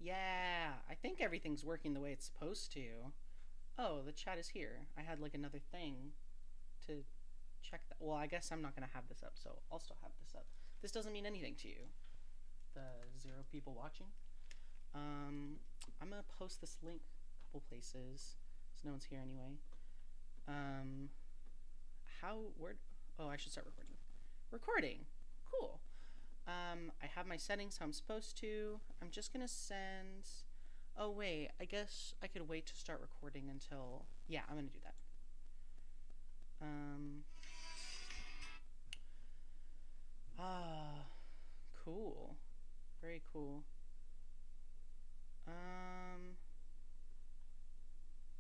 Yeah, I think everything's working the way it's supposed to. Oh, the chat is here. I had like another thing to check that. Well, I guess I'm not going to have this up, so I'll still have this up. This doesn't mean anything to you, the 0 people watching. Um, I'm going to post this link a couple places so no one's here anyway. Um, where, oh, I should start recording. Recording. Cool. I have my settings how I'm supposed to. I'm just gonna send. Oh wait, I guess I could wait to start recording until. Yeah, I'm gonna do that. Um. Ah, cool. Very cool. Um.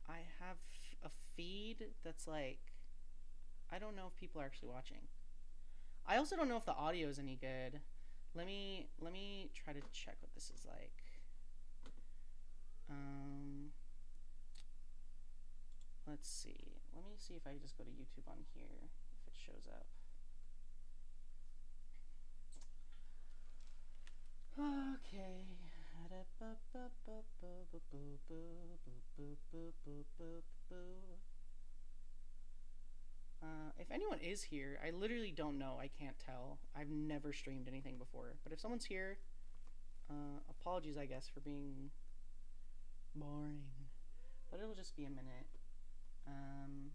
I have a feed that's like. I don't know if people are actually watching. I also don't know if the audio is any good. Let me try to check what this is like. Um. Let's see. Let me see if I just go to YouTube on here, if it shows up. Okay. If anyone is here, I literally don't know. I can't tell. I've never streamed anything before. But if someone's here, apologies, I guess, for being boring. But it'll just be a minute. And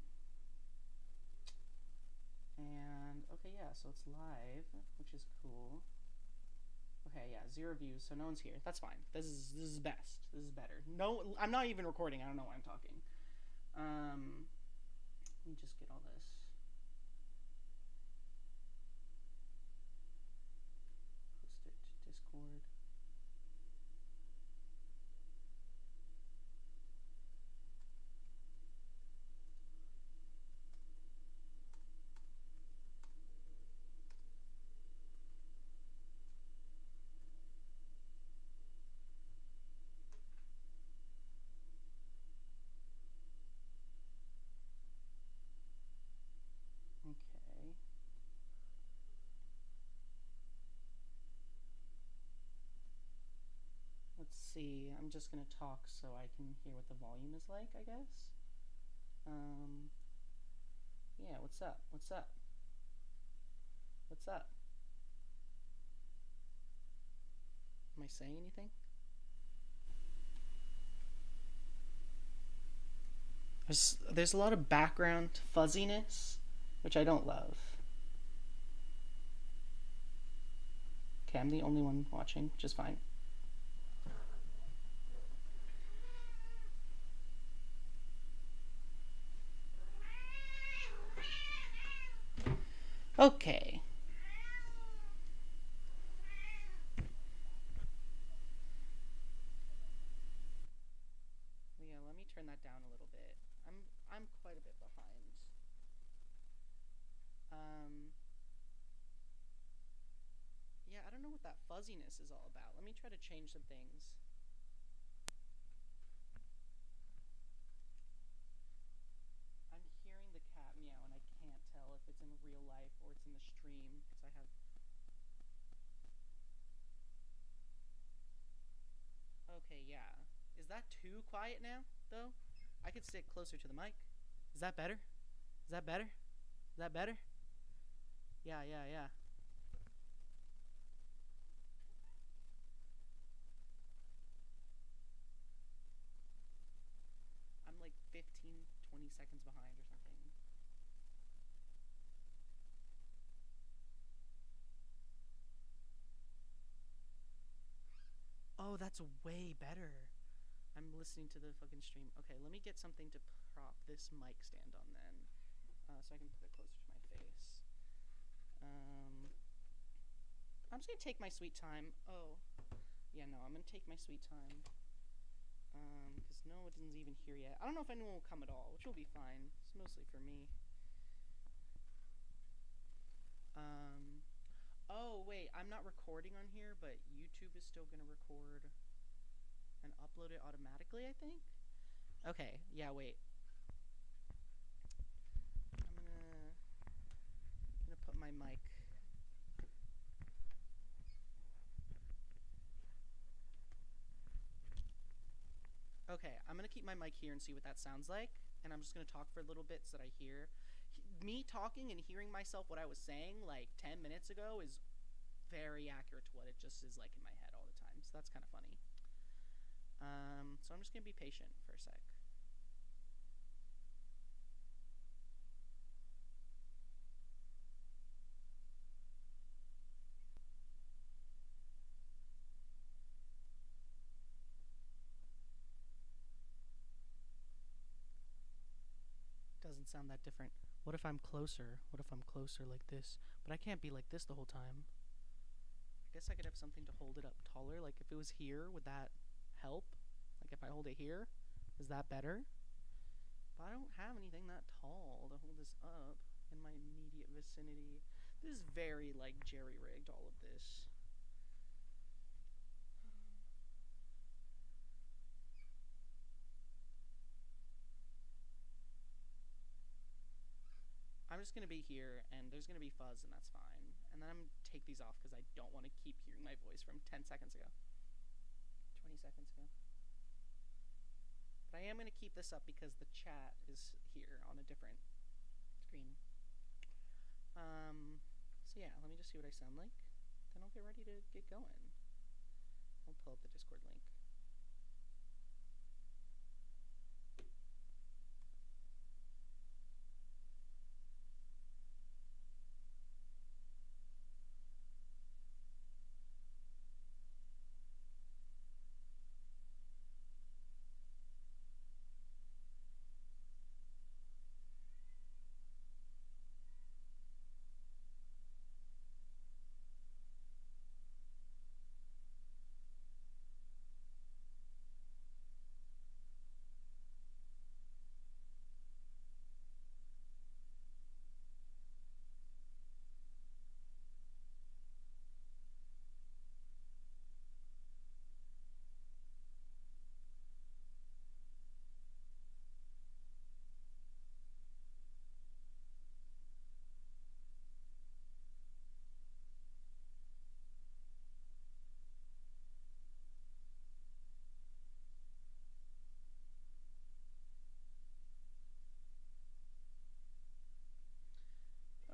okay, yeah, so it's live, which is cool. Okay, yeah, 0 views, so no one's here. That's fine. This is best. This is better. No, I'm not even recording. I don't know why I'm talking. Let me just get all this. Post it to Discord. Okay. Let's see. I'm just gonna talk so I can hear what the volume is like, I guess. Yeah, what's up? What's up? What's up? Am I saying anything? There's a lot of background fuzziness, which I don't love. Okay, I'm the only one watching, which is fine. Okay. Yeah, let me turn that down a little bit. I'm quite a bit behind. Um yeah, I don't know what that fuzziness is all about. Let me try to change some things. I'm hearing the cat meow and I can't tell if it's in real life or it's in the stream because I have. Okay, yeah. Is that too quiet now though? I could sit closer to the mic. Is that better? Is that better? Is that better? Yeah, yeah, yeah. I'm like 15, 20 seconds behind or something. Oh, that's way better. I'm listening to the fucking stream. Okay, let me get something to prop this mic stand on then, so I can put it closer to my face. I'm just gonna take my sweet time. Oh, yeah, no, I'm gonna take my sweet time. Because no one's even here yet. I don't know if anyone will come at all, which will be fine. It's mostly for me. Oh wait, I'm not recording on here, but YouTube is still gonna record and upload it automatically, I think. Okay, yeah, wait. I'm gonna put my mic. gonna keep my mic here and see what that sounds like, and I'm just gonna talk for little bits that I hear. Me talking and hearing myself what I was saying like 10 minutes ago is very accurate to what it just is like in my head all the time. So that's kind of funny. So I'm just gonna be patient for a sec. Doesn't sound that different. What if I'm closer? What if I'm closer like this? But I can't be like this the whole time. I guess I could have something to hold it up taller. Like if it was here, would that help? Like if I hold it here, is that better? But I don't have anything that tall to hold this up in my immediate vicinity. This is very like jerry-rigged, all of this. I'm just going to be here, and there's going to be fuzz, and that's fine. And then I'm going to take these off because I don't want to keep hearing my voice from 10 seconds ago. 20 seconds ago. But I am going to keep this up because the chat is here on a different screen. So yeah, let me just see what I sound like. Then I'll get ready to get going. I'll pull up the Discord link.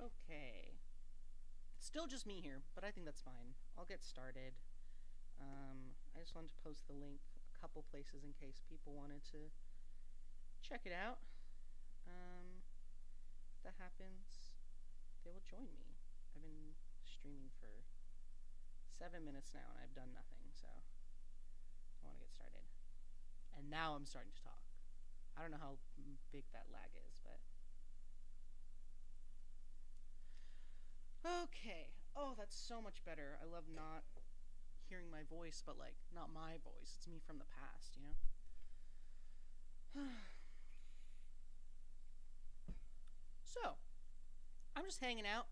Okay. It's still just me here, but I think that's fine. I'll get started. I just wanted to post the link a couple places in case people wanted to check it out. If that happens, they will join me. I've been streaming for 7 minutes now, and I've done nothing, so I want to get started. And now I'm starting to talk. I don't know how big that lag is, but... Okay. Oh, that's so much better. I love not hearing my voice, but like not my voice. It's me from the past, you know? So, I'm just hanging out.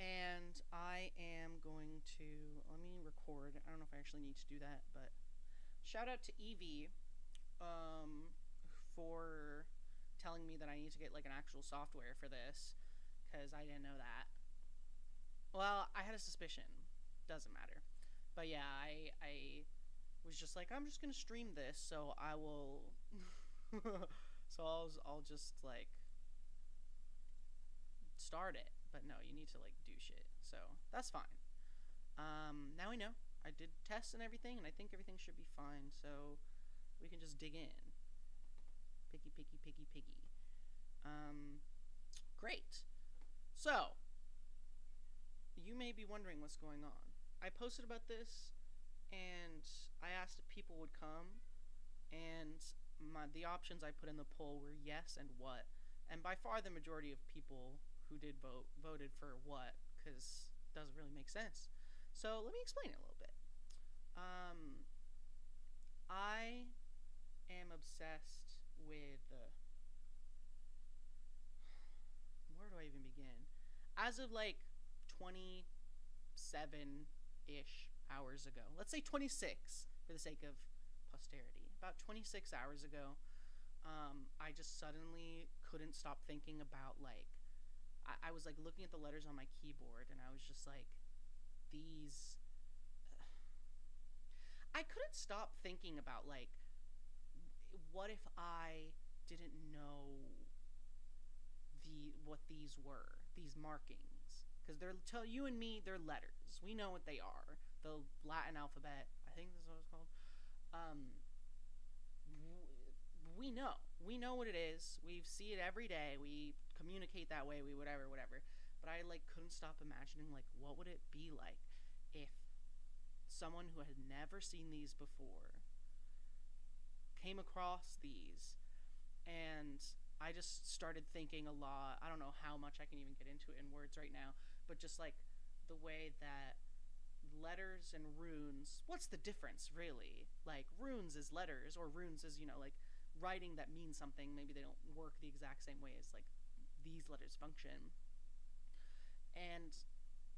And I am going to, let me record. I don't know if I actually need to do that, but shout out to Evie for telling me that I need to get like an actual software for this, because I didn't know that. Well, I had a suspicion. Doesn't matter. But yeah, I was just like, I'm just gonna stream this, so I will so I'll just like start it. But no, you need to like do shit. So that's fine. Now I know. I did tests and everything, and I think everything should be fine, so we can just dig in. Piggy, piggy, piggy, piggy. Great. So, you may be wondering what's going on. I posted about this, and I asked if people would come, and the options I put in the poll were yes and what. And by far the majority of people who did vote voted for what, because it doesn't really make sense. So let me explain it a little bit. I am obsessed with where do I even begin? As of like 27-ish hours ago, let's say 26 for the sake of posterity, about 26 hours ago, I just suddenly couldn't stop thinking about like, I was like looking at the letters on my keyboard, and I was just like, these I couldn't stop thinking about like what if I didn't know what these were, these markings? Because they're, to you and me, they're letters. We know what they are. The Latin alphabet, I think this is what it's called. Um, we know what it is. We see it every day. We communicate that way. We whatever. But I like couldn't stop imagining like what would it be like if someone who had never seen these before came across these, and I just started thinking a lot. I don't know how much I can even get into it in words right now, but just like the way that letters and runes, what's the difference really? Like runes is letters, or runes is, like writing that means something. Maybe they don't work the exact same way as like these letters function. And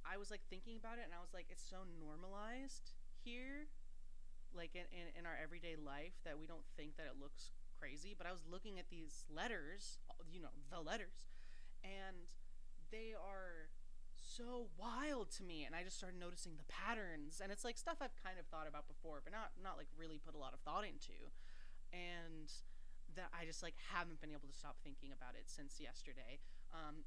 I was like thinking about it, and I was like, it's so normalized here, like in our everyday life, that we don't think that it looks crazy. But I was looking at these letters, the letters, and they are so wild to me. And I just started noticing the patterns, and it's like stuff I've kind of thought about before, but not like really put a lot of thought into. And that I just like haven't been able to stop thinking about it since yesterday.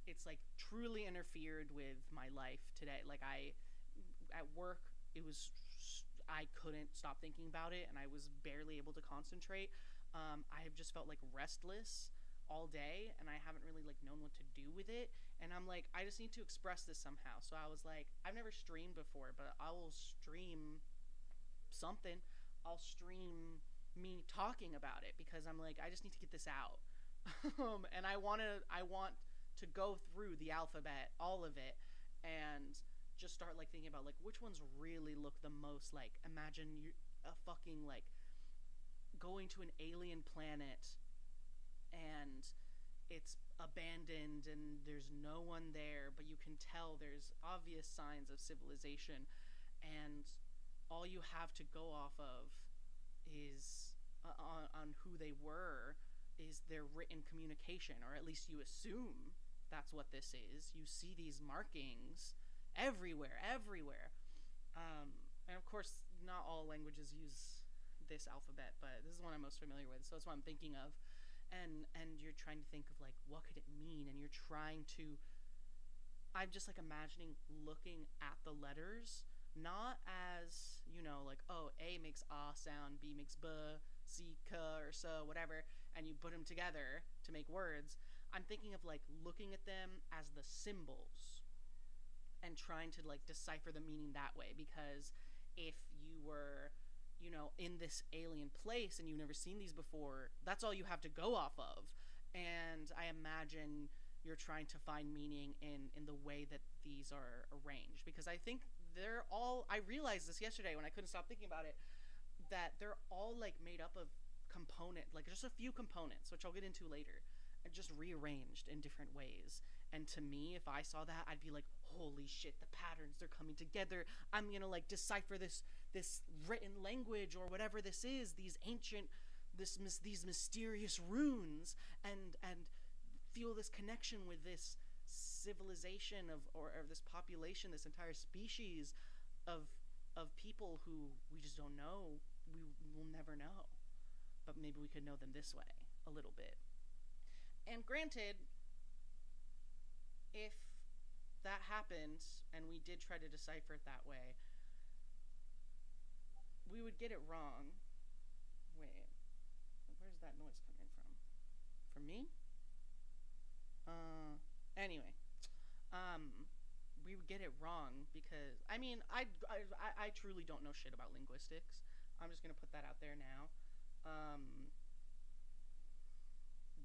It's like truly interfered with my life today. Like at work, it was, I couldn't stop thinking about it, and I was barely able to concentrate. I have just felt like restless all day, and I haven't really like known what to do with it. And I'm like, I just need to express this somehow. So I was like, I've never streamed before, but I will stream something. I'll stream me talking about it, because I'm like, I just need to get this out. And I want to go through the alphabet, all of it, and just start like thinking about like which ones really look the most like, imagine you a fucking like going to an alien planet, and it's abandoned and there's no one there, but you can tell there's obvious signs of civilization, and all you have to go off of is on who they were is their written communication, or at least you assume that's what this is. You see these markings everywhere. And of course, not all languages use this alphabet, but this is one I'm most familiar with, so that's what I'm thinking of. And you're trying to think of like, what could it mean? And you're trying to, I'm just like imagining looking at the letters, not as, like, oh, A makes ah sound, B makes b, C, k, or so, whatever, and you put them together to make words. I'm thinking of like looking at them as the symbols and trying to like decipher the meaning that way. Because if you were, in this alien place and you've never seen these before, that's all you have to go off of. And I imagine you're trying to find meaning in the way that these are arranged, because I think they're all, I realized this yesterday when I couldn't stop thinking about it, that they're all like made up of like just a few components, which I'll get into later, and just rearranged in different ways. And to me, if I saw that, I'd be like, holy shit, the patterns, they're coming together. I'm gonna like decipher this written language, or whatever this is, these ancient, these mysterious runes, and feel this connection with this civilization or this population, this entire species of people who we just don't know. We will never know, but maybe we could know them this way a little bit. And granted, if that happened and we did try to decipher it that way, we would get it wrong. Wait, where's that noise coming from? From me? Anyway, we would get it wrong, because I truly don't know shit about linguistics. I'm just gonna put that out there now.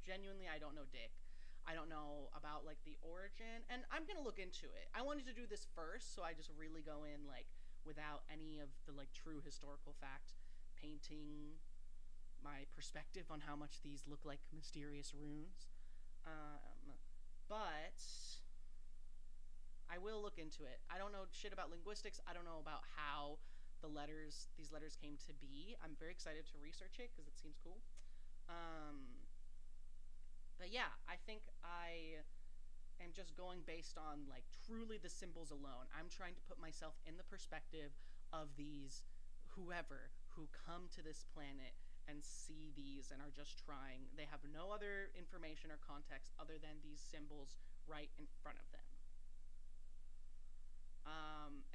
Genuinely, I don't know dick. I don't know about like the origin, and I'm gonna look into it. I wanted to do this first, so I just really go in like without any of the like true historical fact, painting my perspective on how much these look like mysterious runes. But I will look into it. I don't know shit about linguistics. I don't know about how these letters came to be. I'm very excited to research it because it seems cool. But yeah, I think I am just going based on like truly the symbols alone. I'm trying to put myself in the perspective of these whoever who come to this planet and see these and are just trying. They have no other information or context other than these symbols right in front of them.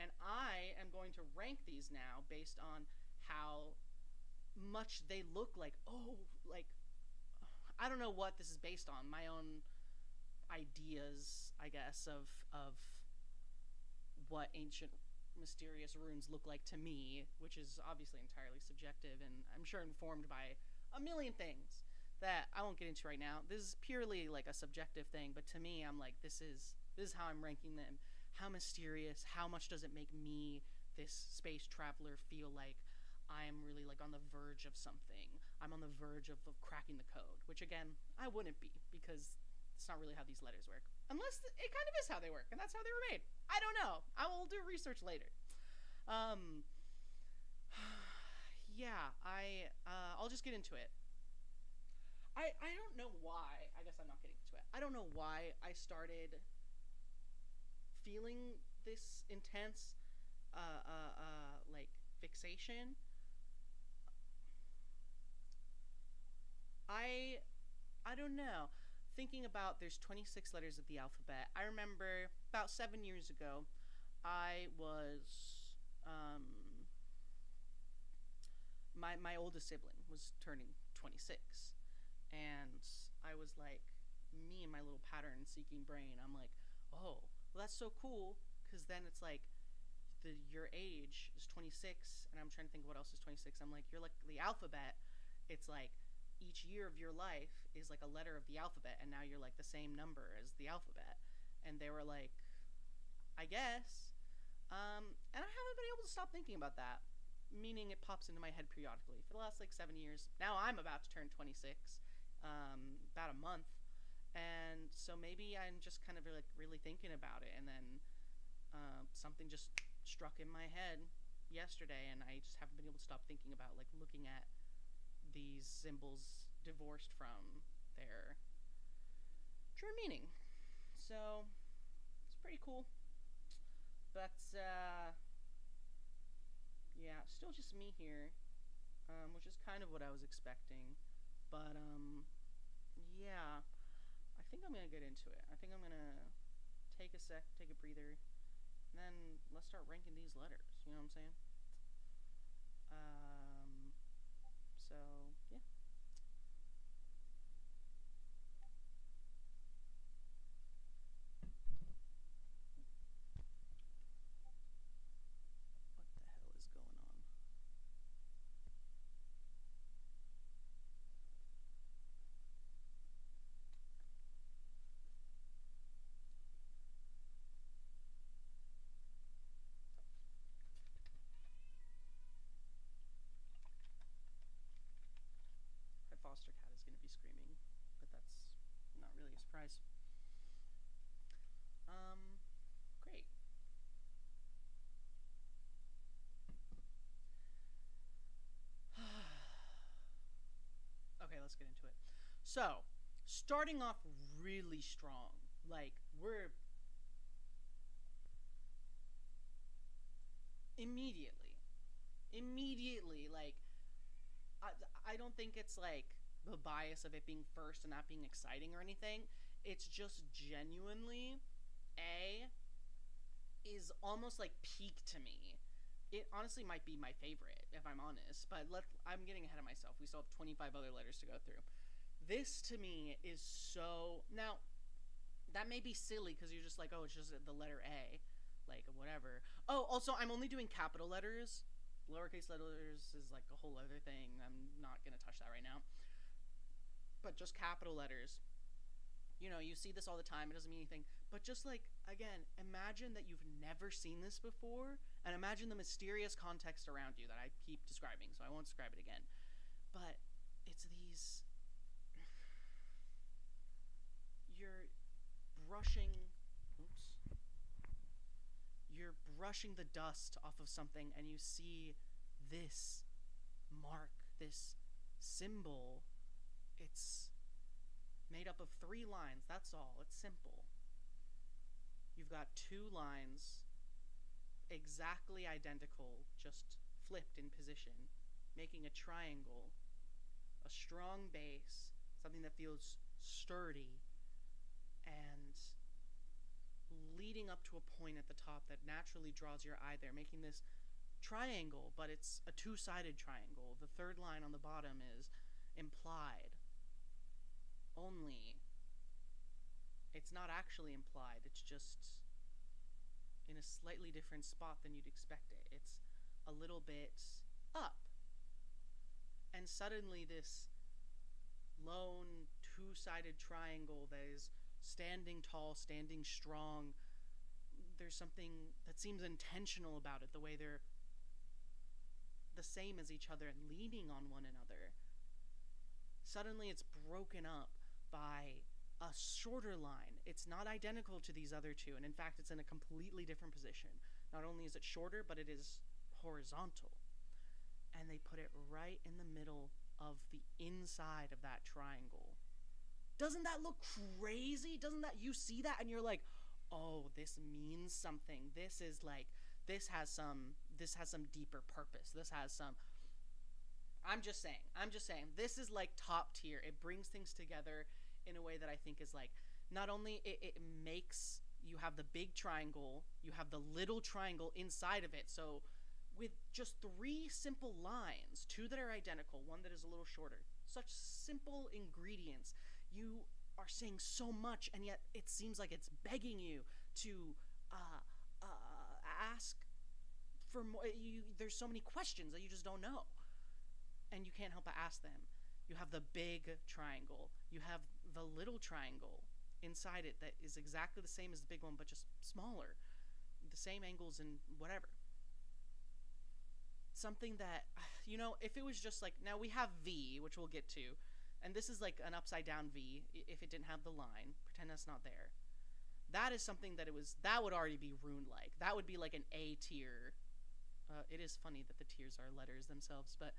And I am going to rank these now based on how much they look like, I don't know what this is based on. My own ideas, I guess, of what ancient mysterious runes look like to me, which is obviously entirely subjective and I'm sure informed by a million things that I won't get into right now. This is purely like a subjective thing, but to me, I'm like, this is how I'm ranking them. How mysterious, how much does it make me, this space traveler, feel like I'm really like on the verge of something. I'm on the verge of cracking the code, which again, I wouldn't be because it's not really how these letters work. Unless it kind of is how they work, and that's how they were made. I don't know. I will do research later. Yeah, I'll just get into it. I don't know why. I guess I'm not getting into it. I don't know why I started feeling this intense, like fixation. I don't know. Thinking about there's 26 letters of the alphabet. I remember about 7 years ago, I was my oldest sibling was turning 26, and I was like, me and my little pattern seeking brain. I'm like, oh, well that's so cool because then it's like your age is 26, and I'm trying to think what else is 26. I'm like, you're like the alphabet. It's like each year of your life is like a letter of the alphabet, and now you're like the same number as the alphabet. And they were like, I guess. And I haven't been able to stop thinking about that, meaning it pops into my head periodically for the last like 7 years. Now I'm about to turn 26, about a month, and so maybe I'm just kind of like really thinking about it, and then something just struck in my head yesterday, and I just haven't been able to stop thinking about like looking at these symbols divorced from their true meaning. So it's pretty cool. But yeah, still just me here, which is kind of what I was expecting. But yeah, I think I'm gonna get into it. I think I'm gonna take a sec, take a breather, and then let's start ranking these letters. You know what I'm saying? So yeah. What the hell is going on? My foster cat is gonna be screaming, but that's not really a surprise. Great. Okay, let's get into it. So, starting off really strong. Like, we're immediately. Immediately, like, I, I don't think it's like the bias of it being first and not being exciting or anything. It's just genuinely, A, is almost like peak to me. It honestly might be my favorite, if I'm honest, but I'm getting ahead of myself. We still have 25 other letters to go through. This to me is so. Now, that may be silly because you're just like, oh, it's just the letter A, like whatever. Oh, also, I'm only doing capital letters. Lowercase letters is like a whole other thing. I'm not gonna touch that right now. But just capital letters. You know, you see this all the time. It doesn't mean anything. But just like, again, imagine that you've never seen this before, and imagine the mysterious context around you that I keep describing. So I won't describe it again. But it's these. You're brushing. Oops. You're brushing the dust off of something, and you see this mark, this symbol. It's made up of 3 lines. That's all. It's simple. You've got 2 lines exactly identical, just flipped in position, making a triangle. a strong base, something that feels sturdy, and leading up to a point at the top that naturally draws your eye there, making this triangle, but it's a two-sided triangle. The third line on the bottom is implied. Only it's not actually implied, it's just in a slightly different spot than you'd expect it. It's a little bit up. And suddenly this lone two-sided triangle that is standing tall, standing strong, there's something that seems intentional about it, the way they're the same as each other and leaning on one another. Suddenly it's broken up by a shorter line. It's not identical to these other two, and in fact it's in a completely different position. Not only is it shorter, but it is horizontal. And they put it right in the middle of the inside of that triangle. Doesn't that look crazy? Doesn't that, you see that and you're like, oh, this means something. This is like, this has some deeper purpose. This has some, I'm just saying, this is like top tier. It brings things together in a way that I think is like, not only it makes, you have the big triangle, you have the little triangle inside of it. So with just 3 simple lines, 2 that are identical, 1 that is a little shorter, such simple ingredients, you are saying so much, and yet it seems like it's begging you to ask for more. There's so many questions that you just don't know, and you can't help but ask them. You have the big triangle, you have the little triangle inside it that is exactly the same as the big one, but just smaller, the same angles and whatever. Something that, if it was just like, now we have V, which we'll get to, and this is like an upside down V, if it didn't have the line, pretend that's not there. That is something that that would already be rune-like. That would be like an A tier. It is funny that the tiers are letters themselves, but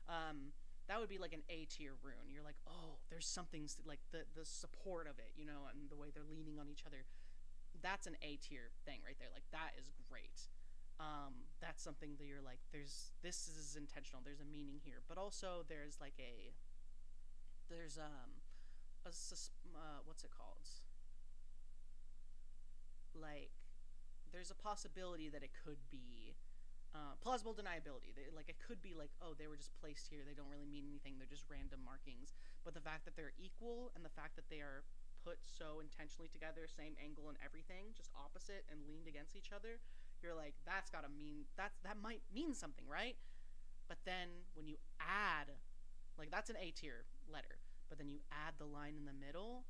that would be like an A tier rune. You're like, oh, there's something like the support of it, and the way they're leaning on each other. That's an A tier thing right there. Like, that is great. That's something that you're like, this is intentional. There's a meaning here, but also there's like what's it called? Like, there's a possibility that it could be plausible deniability. Like, it could be like, oh, they were just placed here. They don't really mean anything. They're just random markings. But the fact that they're equal and the fact that they are put so intentionally together, same angle and everything, just opposite and leaned against each other, you're like, that's gotta mean, that might mean something, right? But then when you add, like, that's an A tier letter, but then you add the line in the middle,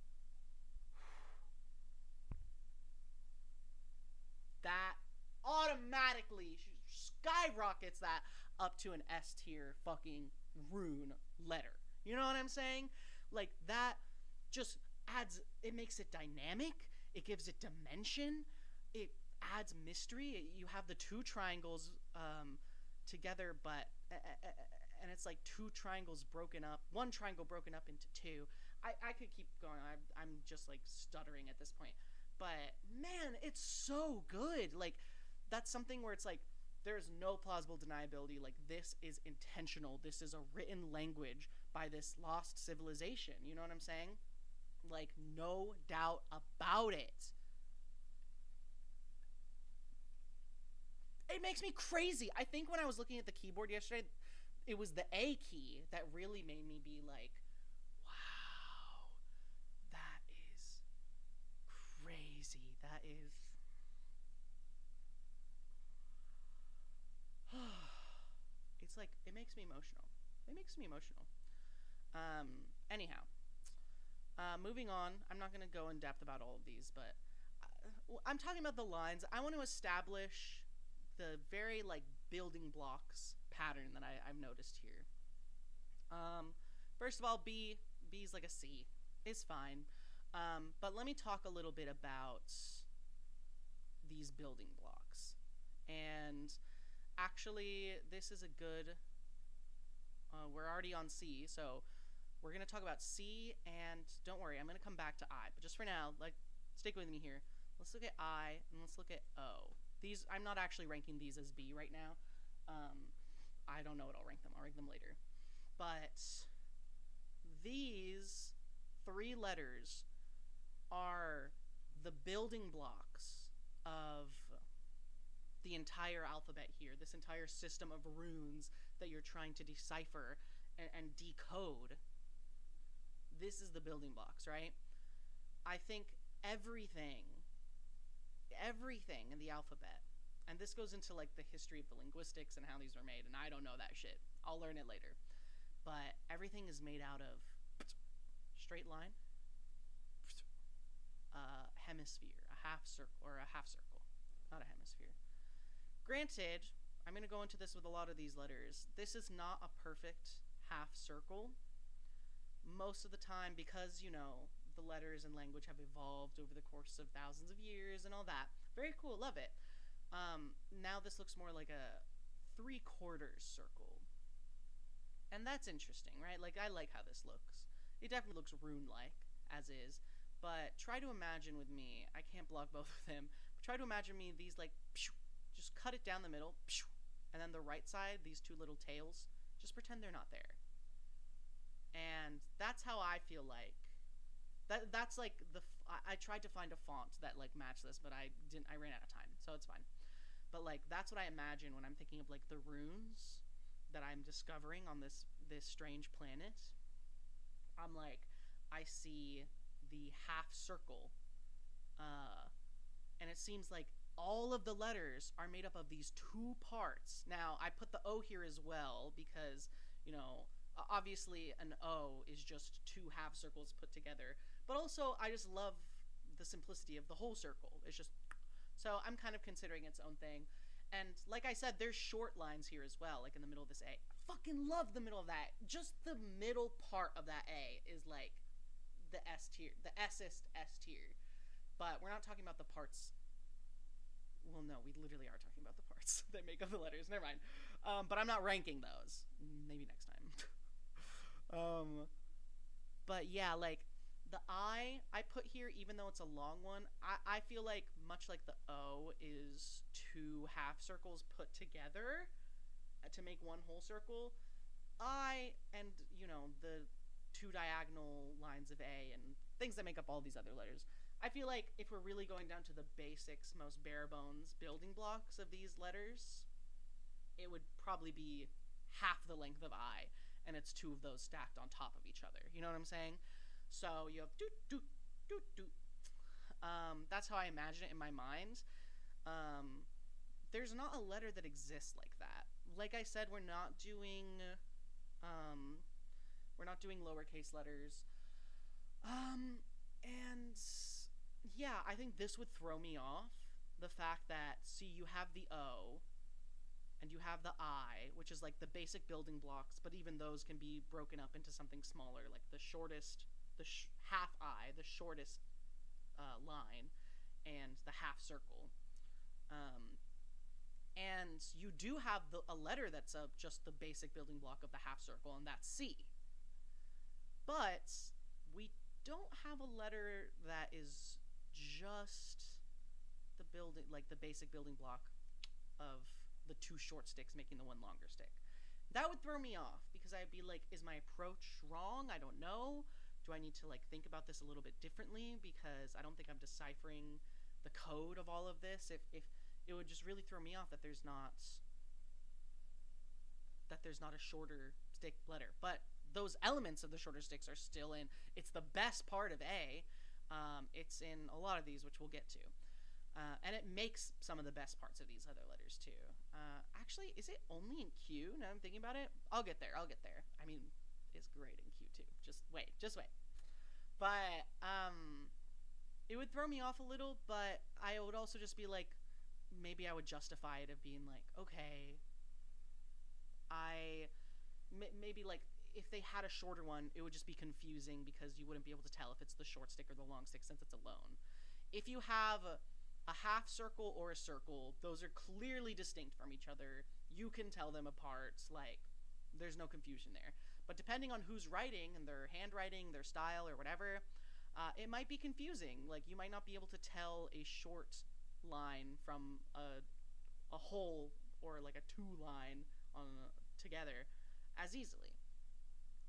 that automatically skyrockets that up to an S tier fucking rune letter. You know what I'm saying? Like, that just adds, it makes it dynamic, it gives it dimension, it adds mystery. You have the 2 triangles together, but and it's like 2 triangles broken up, 1 triangle broken up into 2. I could keep going. I'm just like stuttering at this point, but man, it's so good. Like, that's something where it's like, there's no plausible deniability. Like, this is intentional. This is a written language by this lost civilization. You know what I'm saying? Like, no doubt about it. It makes me crazy. I think when I was looking at the keyboard yesterday, it was the A key that really made me be like, wow, that is crazy. That is... it's like, it makes me emotional. It makes me emotional. Anyhow, moving on. I'm not going to go in depth about all of these, but I'm talking about the lines. I want to establish the very, like, building blocks pattern that I've noticed here. First of all, B's like a C. It's fine. But let me talk a little bit about these building blocks. And actually, this is a good... we're already on C, so we're going to talk about C, and don't worry, I'm going to come back to I. But just for now, like, stick with me here. Let's look at I, and let's look at O. These, I'm not actually ranking these as B right now. I don't know what I'll rank them. I'll rank them later. But These three letters are the building blocks of the entire alphabet here, this entire system of runes that you're trying to decipher and decode. This is the building blocks, right? I think everything in the alphabet, and this goes into like the history of the linguistics and how these were made, and I don't know that shit. I'll learn it later. But everything is made out of straight line, hemisphere, a half circle, or a half circle, not a hemisphere. Granted, I'm going to go into this with a lot of these letters. This is not a perfect half circle. Most of the time, because, you know, the letters and language have evolved over the course of thousands of years and all that. Very cool, love it. Now this looks more like a 3/4 circle. And that's interesting, right? Like, I like how this looks. It definitely looks rune-like, as is. But try to imagine with me, I can't block both of them, but try to imagine me these, like, just cut it down the middle, and then the right side, these two little tails, just pretend they're not there. And that's how I feel like. That's like I tried to find a font that like matched this, but I didn't. I ran out of time, so it's fine. But like that's what I imagine when I'm thinking of like the runes that I'm discovering on this strange planet. I'm like, I see the half circle, and it seems like all of the letters are made up of these two parts. Now I put the O here as well because, you know, obviously an O is just two half circles put together, but also I just love the simplicity of the whole circle. It's just, so I'm kind of considering its own thing. And like I said, there's short lines here as well, like in the middle of this A. I fucking love the middle of that. Just the middle part of that A is like the S tier, the S-est S tier. But we're not talking about the parts. Well, no, we literally are talking about the parts that make up the letters. Never mind. But I'm not ranking those. Maybe next time. But yeah, like the I put here, even though it's a long one, I feel like much like the O is two half circles put together to make one whole circle. And you know, the two diagonal lines of A and things that make up all these other letters. I feel like if we're really going down to the basics, most bare bones building blocks of these letters, it would probably be half the length of I, and it's two of those stacked on top of each other. You know what I'm saying? So you have doot, doot, doot, doot. That's how I imagine it in my mind. There's not a letter that exists like that. Like I said, we're not doing lowercase letters. And yeah, I think this would throw me off. The fact that, see, you have the O, and you have the I, which is like the basic building blocks, but even those can be broken up into something smaller, like the shortest, half I, the shortest line, and the half circle. And you do have a letter that's just the basic building block of the half circle, and that's C. But we don't have a letter that is just the building, like the basic building block of the two short sticks making the one longer stick. That would throw me off because I'd be like, is my approach wrong? I don't know. Do I need to like think about this a little bit differently? Because I don't think I'm deciphering the code of all of this. If it would just really throw me off that there's not a shorter stick letter. But those elements of the shorter sticks are still in. It's the best part of A. It's in a lot of these, which we'll get to. And it makes some of the best parts of these other letters too. Actually, is it only in Q? Now I'm thinking about it. I'll get there. I mean, it's great in Q too. Just wait. But it would throw me off a little. But I would also just be like, maybe I would justify it of being like, okay, maybe like if they had a shorter one, it would just be confusing because you wouldn't be able to tell if it's the short stick or the long stick since it's alone. If you have a half circle or a circle, those are clearly distinct from each other. You can tell them apart. Like, there's no confusion there. But depending on who's writing and their handwriting, their style, or whatever, it might be confusing. Like, you might not be able to tell a short line from a whole or like a two line on together as easily.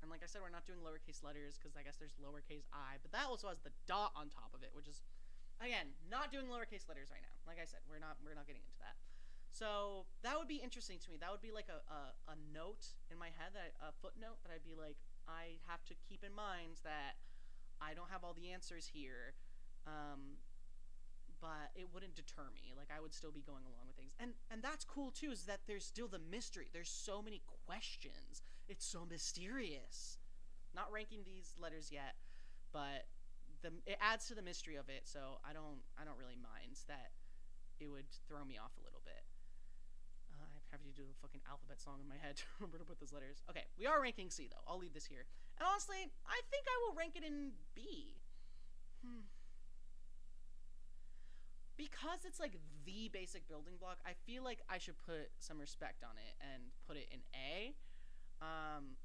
And like I said, we're not doing lowercase letters because I guess there's lowercase I, but that also has the dot on top of it, which is, again, not doing lowercase letters right now. Like I said, we're not getting into that. So that would be interesting to me. That would be like a note in my head, a footnote that I'd be like, I have to keep in mind that I don't have all the answers here, but it wouldn't deter me. Like, I would still be going along with things. And that's cool too, is that there's still the mystery. There's so many questions. It's so mysterious. Not ranking these letters yet, but it adds to the mystery of it. So I don't really mind that it would throw me off a little bit. I have to do a fucking alphabet song in my head to remember to put those letters. Okay, we are ranking C though. I'll leave this here. And honestly, I think I will rank it in B. Because it's like the basic building block, I feel like I should put some respect on it and put it in A.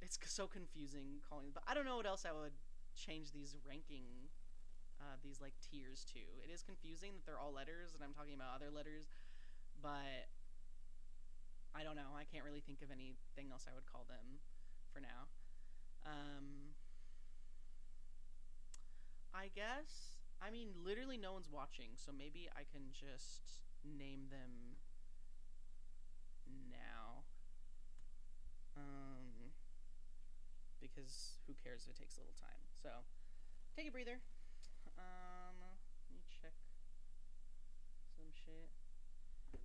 It's so confusing calling it, but I don't know what else I would change these ranking, these like tiers to. It is confusing that they're all letters and I'm talking about other letters, but I don't know. I can't really think of anything else I would call them for now. I guess, I mean, literally no one's watching, so maybe I can just name them now. Because who cares if it takes a little time. So, take a breather. Let me check some shit.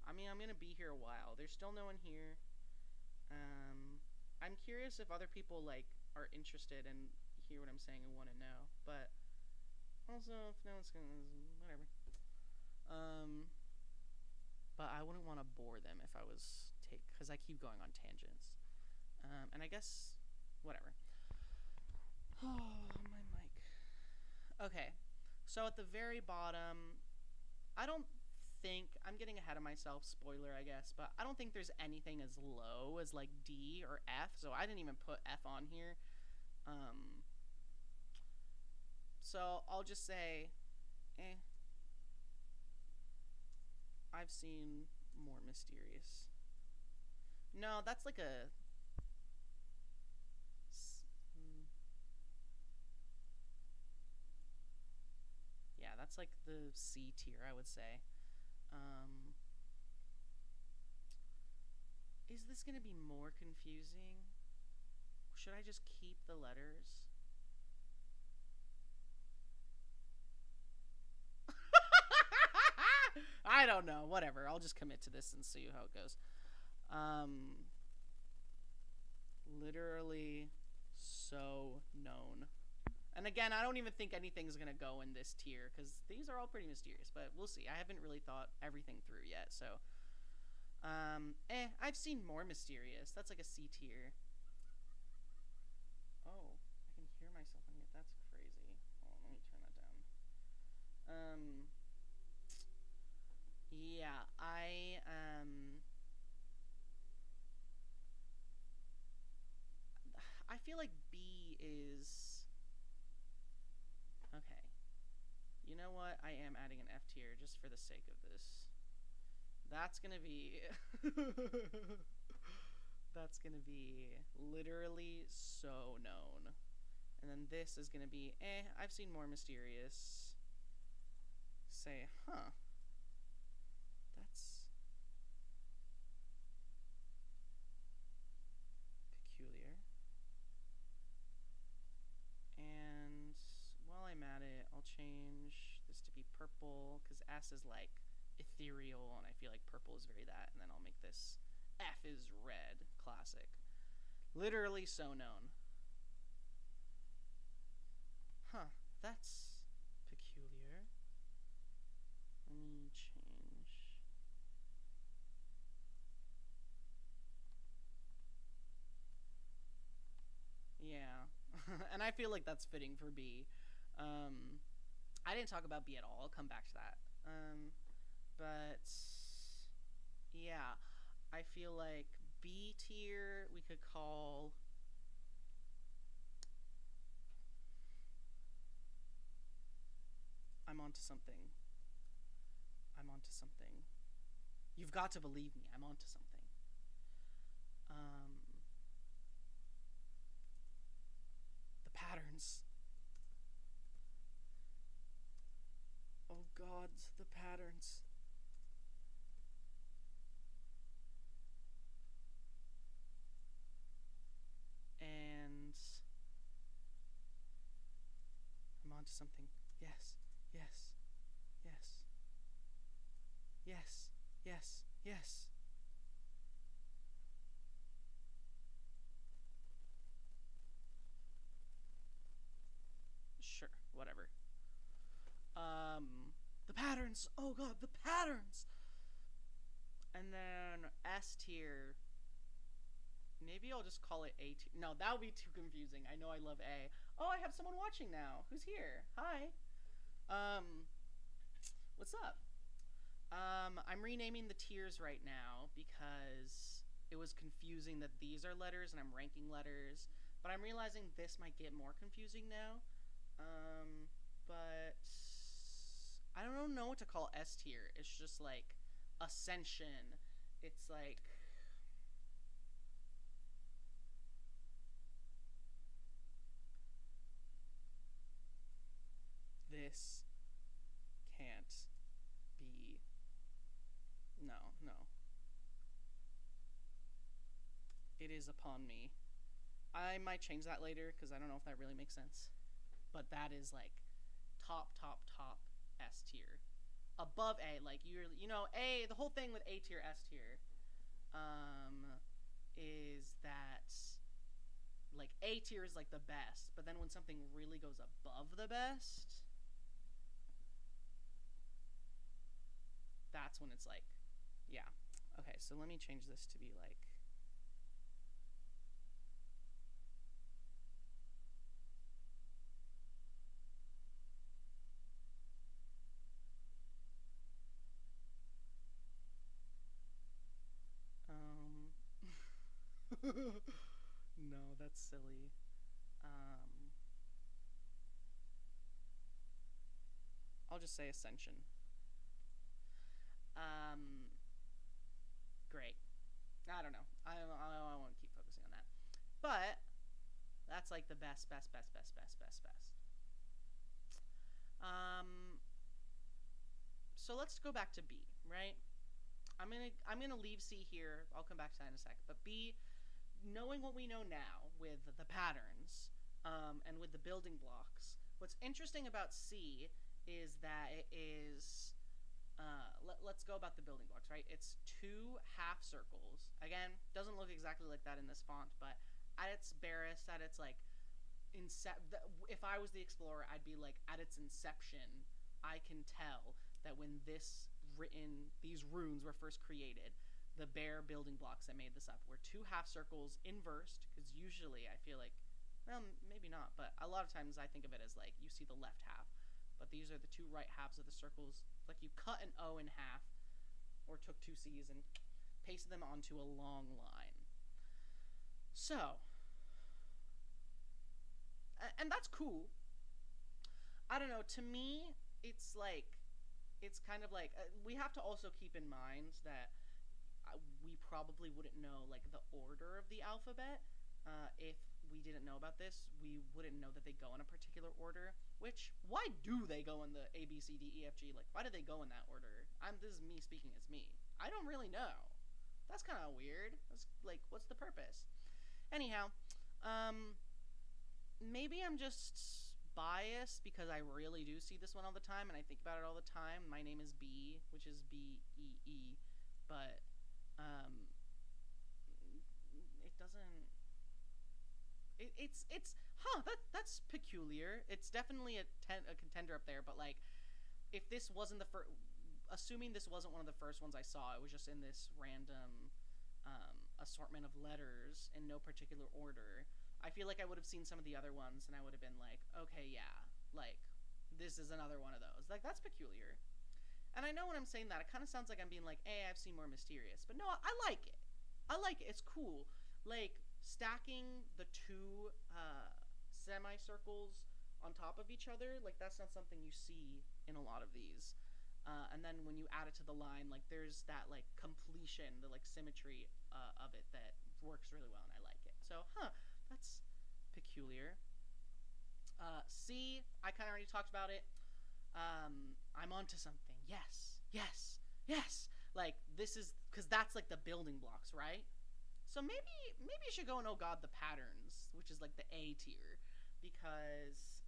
I mean, I'm gonna be here a while. There's still no one here. I'm curious if other people, like, are interested and hear what I'm saying and want to know. But also, if no one's gonna, whatever. But I wouldn't want to bore them if I was because I keep going on tangents. And I guess, whatever. Oh, my mic. Okay, so at the very bottom, I don't think, I'm getting ahead of myself, spoiler I guess, but I don't think there's anything as low as like D or F, so I didn't even put F on here. So I'll just say, I've seen more mysterious. No, that's like a... Yeah, that's like the C tier, I would say. Is this going to be more confusing? Should I just keep the letters? I don't know. Whatever. I'll just commit to this and see how it goes. Literally so known. And again, I don't even think anything's going to go in this tier because these are all pretty mysterious, but we'll see. I haven't really thought everything through yet, so. I've seen more mysterious. That's like a C tier. Oh, I can hear myself in here. That's crazy. Hold on, let me turn that down. Yeah, I feel like B is... Okay. You know what? I am adding an F tier just for the sake of this. That's gonna be... That's gonna be literally so known. And then this is gonna be, I've seen more mysterious. Say, huh. That's peculiar. And while I'm at it, I'll change this to be purple, because S is like ethereal, and I feel like purple is very that. And then I'll make this F is red, classic. Literally so known. Huh, that's peculiar. Let me change. Yeah. And I feel like that's fitting for B. I didn't talk about B at all. I'll come back to that. But yeah, I feel like B tier we could call... I'm onto something. I'm onto something. You've got to believe me. I'm onto something. patterns. Oh god, the patterns. And then S tier. Maybe I'll just call it A tier. No, that would be too confusing. I know I love A. Oh, I have someone watching now. Who's here? Hi. What's up? I'm renaming the tiers right now because it was confusing that these are letters and I'm ranking letters. But I'm realizing this might get more confusing now. But I don't know what to call S tier. It's just like Ascension. It's like this can't be. No. It is upon me. I might change that later because I don't know if that really makes sense. But that is like top S tier. Above A, like A, the whole thing with A tier, S tier, is that like A tier is like the best, but then when something really goes above the best, that's when it's like, yeah. Okay, so let me change this to be like, no, that's silly. I'll just say Ascension. Great. I don't know. I won't keep focusing on that. But that's like the best. So let's go back to B, right? I'm gonna leave C here. I'll come back to that in a sec. But B, knowing what we know now with the patterns, and with the building blocks, what's interesting about C is that it is. Let's go about the building blocks, right? It's 2 half circles. Again, doesn't look exactly like that in this font, but at its barest, at its like, if I was the explorer, I'd be like, at its inception, I can tell that when these runes were first created, the bare building blocks that made this up were 2 half circles inversed, because usually I feel like, well, maybe not, but a lot of times I think of it as like, you see the left half, but these are the 2 right halves of the circles. Like you cut an O in half, or took 2 C's and pasted them onto a long line. So, and that's cool. I don't know, to me, it's kind of like, we have to also keep in mind that we probably wouldn't know like the order of the alphabet. If we didn't know about this, we wouldn't know that they go in a particular order. Which, why do they go in the A, B, C, D, E, F, G? Like, why do they go in that order? This is me speaking as me. I don't really know. That's kind of weird. That's like, what's the purpose? Anyhow, maybe I'm just biased because I really do see this one all the time and I think about it all the time. My name is B, which is B-E-E, but it doesn't. That's peculiar. It's definitely a contender up there, but like, if this wasn't the first, assuming this wasn't one of the first ones I saw, it was just in this random assortment of letters in no particular order, I feel like I would have seen some of the other ones and I would have been like, okay, yeah, like, this is another one of those. Like, that's peculiar. And I know when I'm saying that, it kind of sounds like I'm being like, hey, I've seen more mysterious. But no, I like it. I like it. It's cool. Like, stacking the 2 semicircles on top of each other, like, that's not something you see in a lot of these. And then when you add it to the line, like, there's that, like, completion, the, like, symmetry of it that works really well, and I like it. So, that's peculiar. C, I kind of already talked about it. I'm onto something. Yes. Like, this is, because that's, like, the building blocks, right? So maybe you should go and, oh god, the patterns, which is, like, the A tier. Because,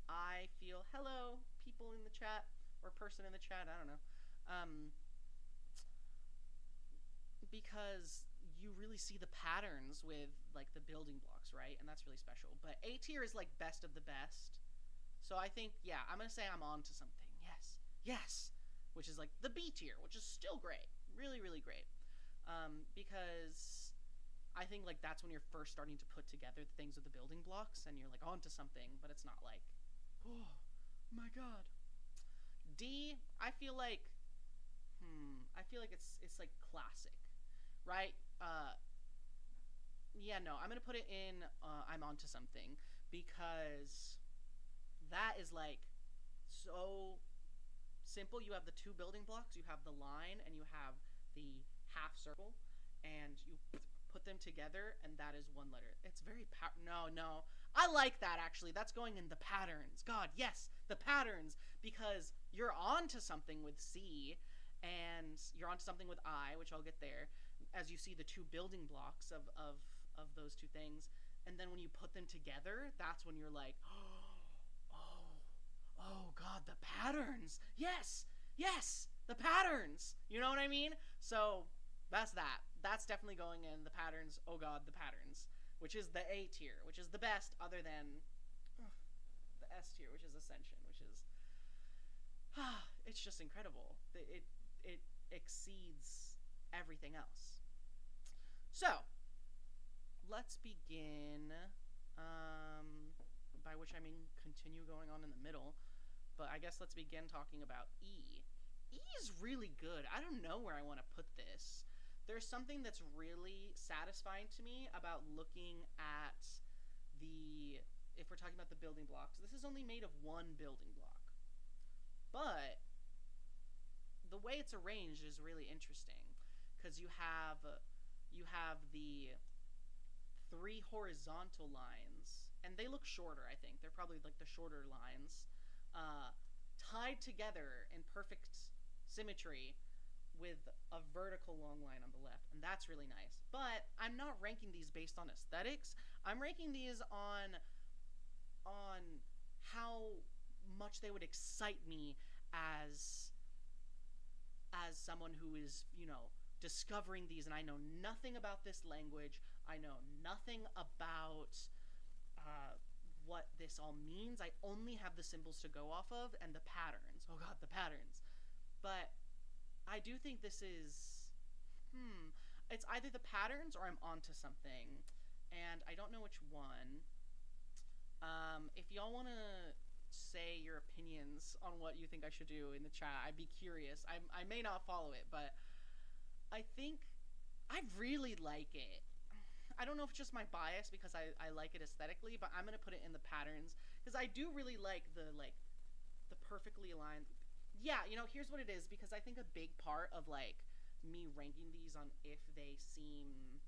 I feel, hello, people in the chat, or person in the chat, I don't know. Because you really see the patterns with, like, the building blocks, right? And that's really special. But A tier is, like, best of the best. So I think, yeah, I'm going to say I'm on to something. Yes. which is like the B tier, which is still great, really, really great, because I think like that's when you're first starting to put together the things with the building blocks, and you're like onto something, but it's not like, oh my god. D, I feel like it's like classic, right? Yeah, no, I'm gonna put it in. I'm onto something because that is like so simple. You have the two building blocks, you have the line, and you have the half circle, and you put them together, and that is one letter. It's very no. I like that actually. That's going in the patterns. God, yes, the patterns, because you're on to something with C, and you're on to something with I, which I'll get there. As you see the two building blocks of those two things, and then when you put them together, that's when you're like, oh, oh god, the patterns. Yes, yes, the patterns. You know what I mean? So that's that. That's definitely going in the patterns. Oh god, the patterns, which is the A tier, which is the best, other than the S tier, which is Ascension, which is it's just incredible. It exceeds everything else. So let's begin. By which I mean continue going on in the middle, but I guess let's begin talking about E. E is really good. I don't know where I want to put this. There's something that's really satisfying to me about looking at the, if we're talking about the building blocks, this is only made of one building block. But the way it's arranged is really interesting, because you have the three horizontal lines, and they look shorter, I think. They're probably like the shorter lines, tied together in perfect symmetry with a vertical long line on the left, and that's really nice. But I'm not ranking these based on aesthetics. I'm ranking these on how much they would excite me as someone who is, discovering these, and I know nothing about this language. I know nothing about what this all means. I only have the symbols to go off of and the patterns. Oh god, the patterns. But I do think this is, it's either the patterns or I'm onto something, and I don't know which one. If y'all want to say your opinions on what you think I should do in the chat, I'd be curious. I may not follow it, but I think I really like it. I don't know if it's just my bias because I like it aesthetically, but I'm gonna put it in the patterns because I do really like the perfectly aligned. Yeah, here's what it is, because I think a big part of me ranking these on if they seem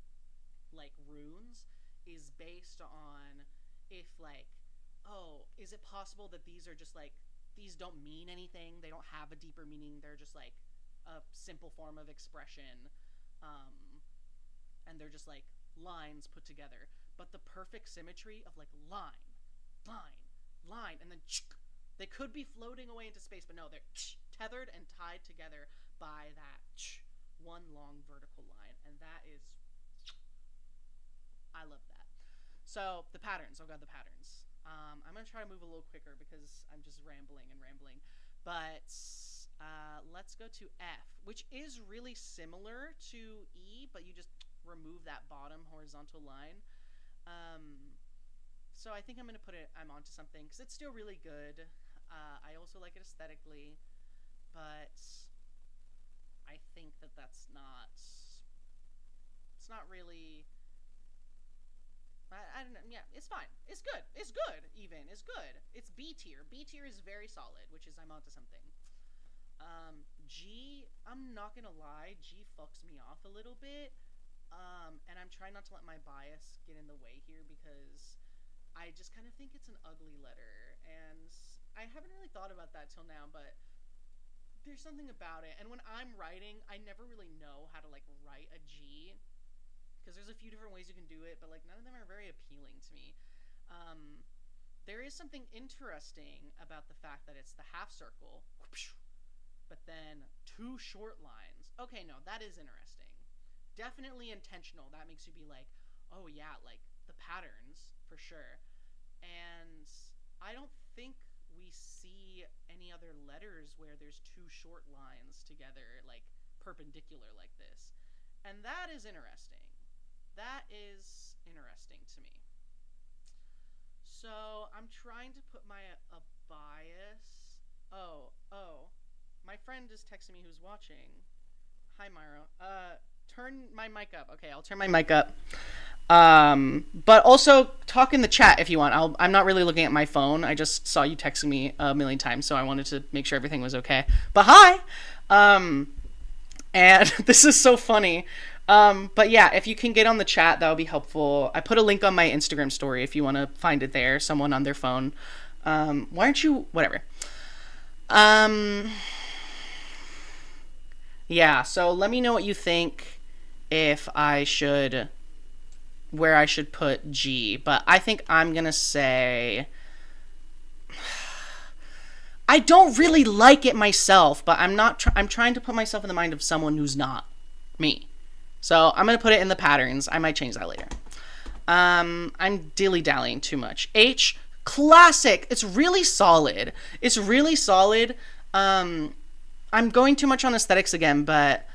like runes is based on if oh, is it possible that these are just these don't mean anything, they don't have a deeper meaning, they're just a simple form of expression, and they're just lines put together, but the perfect symmetry of line, and then they could be floating away into space, but no, they're tethered and tied together by that one long vertical line, and that is, I love that. So the patterns, oh god, the patterns. I'm gonna try to move a little quicker because I'm just rambling, but let's go to F, which is really similar to E, but you just remove that bottom horizontal line. So I think I'm gonna put it, I'm onto something, because it's still really good. I also like it aesthetically, but I think that's not, it's not really, I don't know. Yeah, it's fine. It's good. It's good. Even it's good. It's B tier. B tier is very solid, which is I'm onto something. G, I'm not gonna lie, G fucks me off a little bit. And I'm trying not to let my bias get in the way here because I just kind of think it's an ugly letter, and I haven't really thought about that till now, but there's something about it. And when I'm writing, I never really know how to write a G, because there's a few different ways you can do it, but none of them are very appealing to me. There is something interesting about the fact that it's the half circle, but then two short lines. Okay, no, that is interesting. Definitely intentional. That makes you be like, oh yeah, the patterns, for sure. And I don't think we see any other letters where there's two short lines together, like perpendicular like this. And that is interesting. That is interesting to me. So I'm trying to put my a bias. Oh. My friend is texting me who's watching. Hi, Myro. Turn my mic up. Okay, I'll turn my mic up. But also talk in the chat if you want. I'm not really looking at my phone. I just saw you texting me a million times, so I wanted to make sure everything was okay. But hi. And this is so funny. But yeah, if you can get on the chat, that would be helpful. I put a link on my Instagram story if you want to find it there. Someone on their phone. Why aren't you? Whatever. Yeah. So let me know what you think. If I should, where I should put G, but I think I'm gonna say. I don't really like it myself, but I'm not. I'm trying to put myself in the mind of someone who's not me. So I'm gonna put it in the patterns. I might change that later. I'm dilly-dallying too much. H, classic. It's really solid. It's really solid. I'm going too much on aesthetics again, but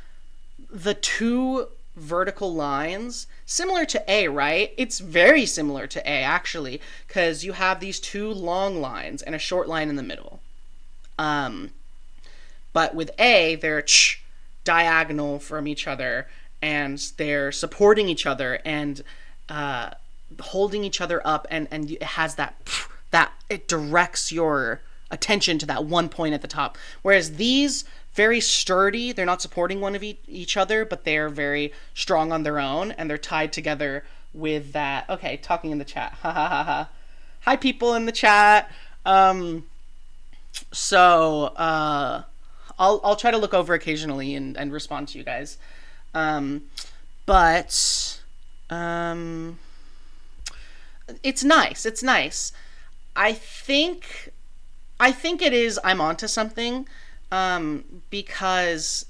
the two vertical lines, similar to A, right? It's very similar to A, actually, because you have these two long lines and a short line in the middle. But with A, they're diagonal from each other, and they're supporting each other and holding each other up, and it has that it directs your attention to that one point at the top. Whereas these, very sturdy, they're not supporting one of each other, but they're very strong on their own, and they're tied together with that. Okay, talking in the chat. Ha ha ha ha. Hi, people in the chat. So I'll try to look over occasionally and respond to you guys. But it's nice. It's nice. I think it is. I'm onto something. Because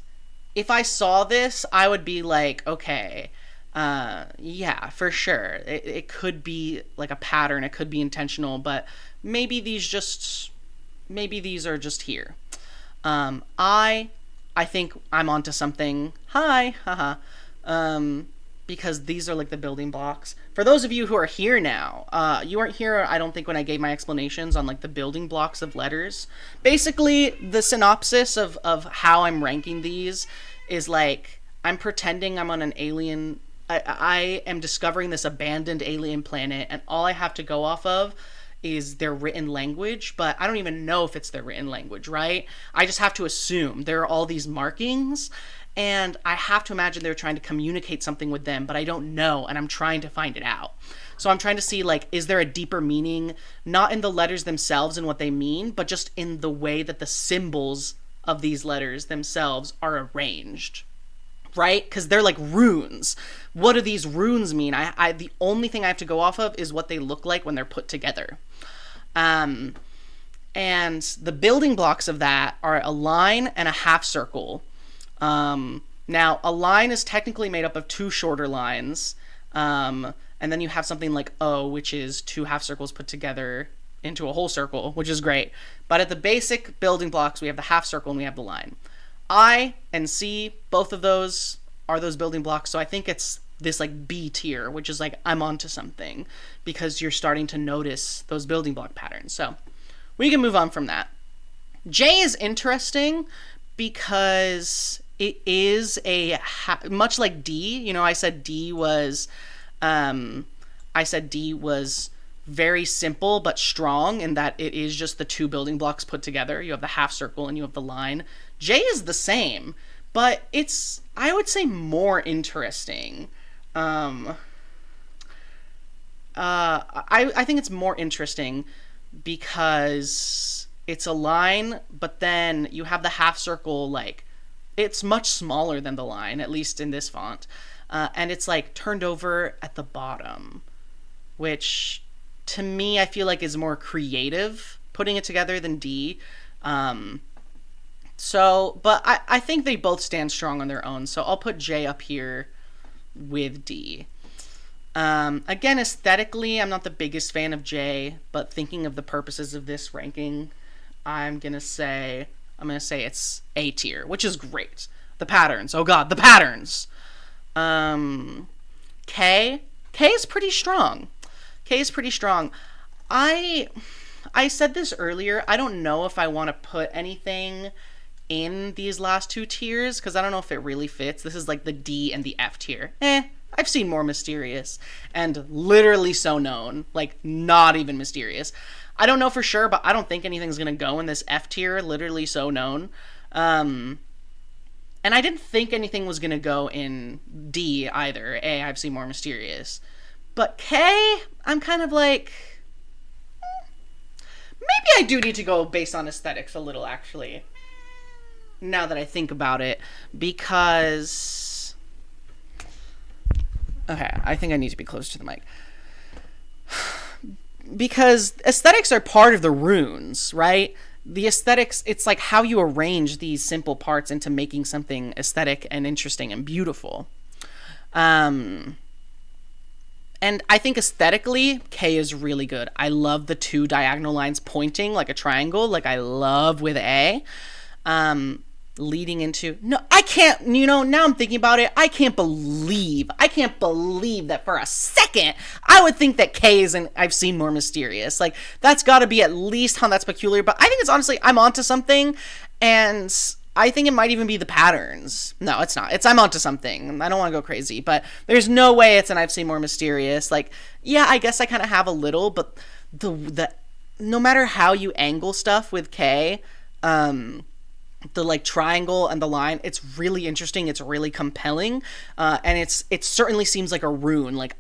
if I saw this, I would be like, okay, yeah, for sure. It could be like a pattern. It could be intentional, but maybe these are just here. I think I'm onto something. Hi, haha. Because these are like the building blocks. For those of you who are here now, you weren't here, I don't think, when I gave my explanations on like the building blocks of letters. Basically, the synopsis of how I'm ranking these is like, I'm pretending I'm on an alien. I am discovering this abandoned alien planet, and all I have to go off of is their written language, but I don't even know if it's their written language, right? I just have to assume there are all these markings, and I have to imagine they're trying to communicate something with them, but I don't know, and I'm trying to find it out. So I'm trying to see, like, is there a deeper meaning, not in the letters themselves and what they mean, but just in the way that the symbols of these letters themselves are arranged, right? Because they're like runes. What do these runes mean? I the only thing I have to go off of is what they look like when they're put together. And the building blocks of that are a line and a half circle. Now, a line is technically made up of two shorter lines, and then you have something like O, which is two half circles put together into a whole circle, which is great. But at the basic building blocks, we have the half circle and we have the line. I and C, both of those are those building blocks, so I think it's this like B tier, which is like, I'm onto something, because you're starting to notice those building block patterns. So we can move on from that. J is interesting because it is much like D. You know, I said D was very simple but strong in that it is just the two building blocks put together. You have the half circle and you have the line. J is the same, but it's, I would say, more interesting. I think it's more interesting because it's a line, but then you have the half circle, like, it's much smaller than the line, at least in this font. And it's like turned over at the bottom, which to me, I feel like is more creative putting it together than D. But I think they both stand strong on their own. So I'll put J up here with D. Again, aesthetically, I'm not the biggest fan of J, but thinking of the purposes of this ranking, I'm gonna say it's A tier, which is great. The patterns, oh god, the patterns. Um, K is pretty strong. K is pretty strong. I I said this earlier. I don't know if I want to put anything in these last two tiers because I don't know if it really fits. This is like the D and the F tier. I've seen more mysterious and literally so known, like not even mysterious. I don't know for sure, but I don't think anything's gonna go in this F tier, literally so known. And I didn't think anything was gonna go in D either. I've seen more mysterious. But K, I'm kind of like, maybe I do need to go based on aesthetics a little, actually. Now that I think about it, because okay, I think I need to be close to the mic. Because aesthetics are part of the runes, right? The aesthetics, it's like how you arrange these simple parts into making something aesthetic and interesting and beautiful. And I think aesthetically, K is really good. I love the two diagonal lines pointing like a triangle, like I love with A. Leading into, no, I can't, now I'm thinking about it, I can't believe that for a second I would think that K is I've seen more mysterious. Like, that's gotta be at least how that's peculiar, but I think it's honestly, I'm onto something, and I think it might even be the patterns. No, it's not. I'm onto something. I don't want to go crazy, but there's no way it's an I've seen more mysterious. Like, yeah, I guess I kind of have a little, but the no matter how you angle stuff with K, the like triangle and the line, it's really interesting, it's really compelling, and it certainly seems like a rune. Like,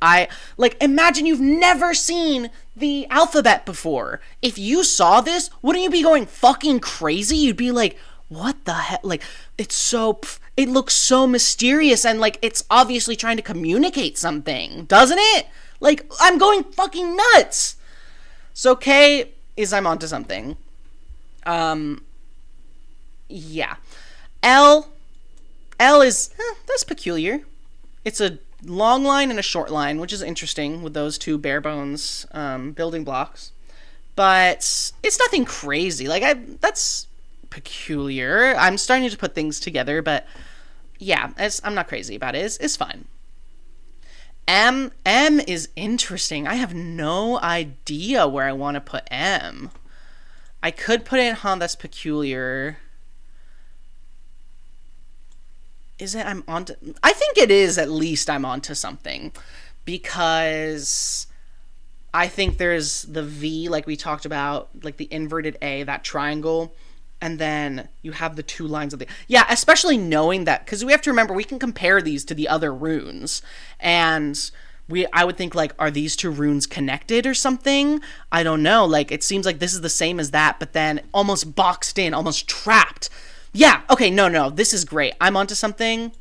imagine you've never seen the alphabet before. If you saw this, wouldn't you be going fucking crazy? You'd be like, what the heck? Like, it looks so mysterious, and like it's obviously trying to communicate something, doesn't it? Like, I'm going fucking nuts. So K is I'm onto something. Yeah. L is, that's peculiar. It's a long line and a short line, which is interesting with those two bare bones building blocks. But it's nothing crazy. Like, that's peculiar. I'm starting to put things together, but yeah, I'm not crazy about it. It's fine. M is interesting. I have no idea where I want to put M. I could put it on that's peculiar. Is it I'm onto? I think it is at least I'm onto something, because I think there's the V, like we talked about, like the inverted A, that triangle, and then you have the two lines of the, yeah, especially knowing that, because we have to remember we can compare these to the other runes, and I would think, like, are these two runes connected or something? I don't know. Like, it seems like this is the same as that, but then almost boxed in, almost trapped. Yeah, okay, no, this is great. I'm onto something.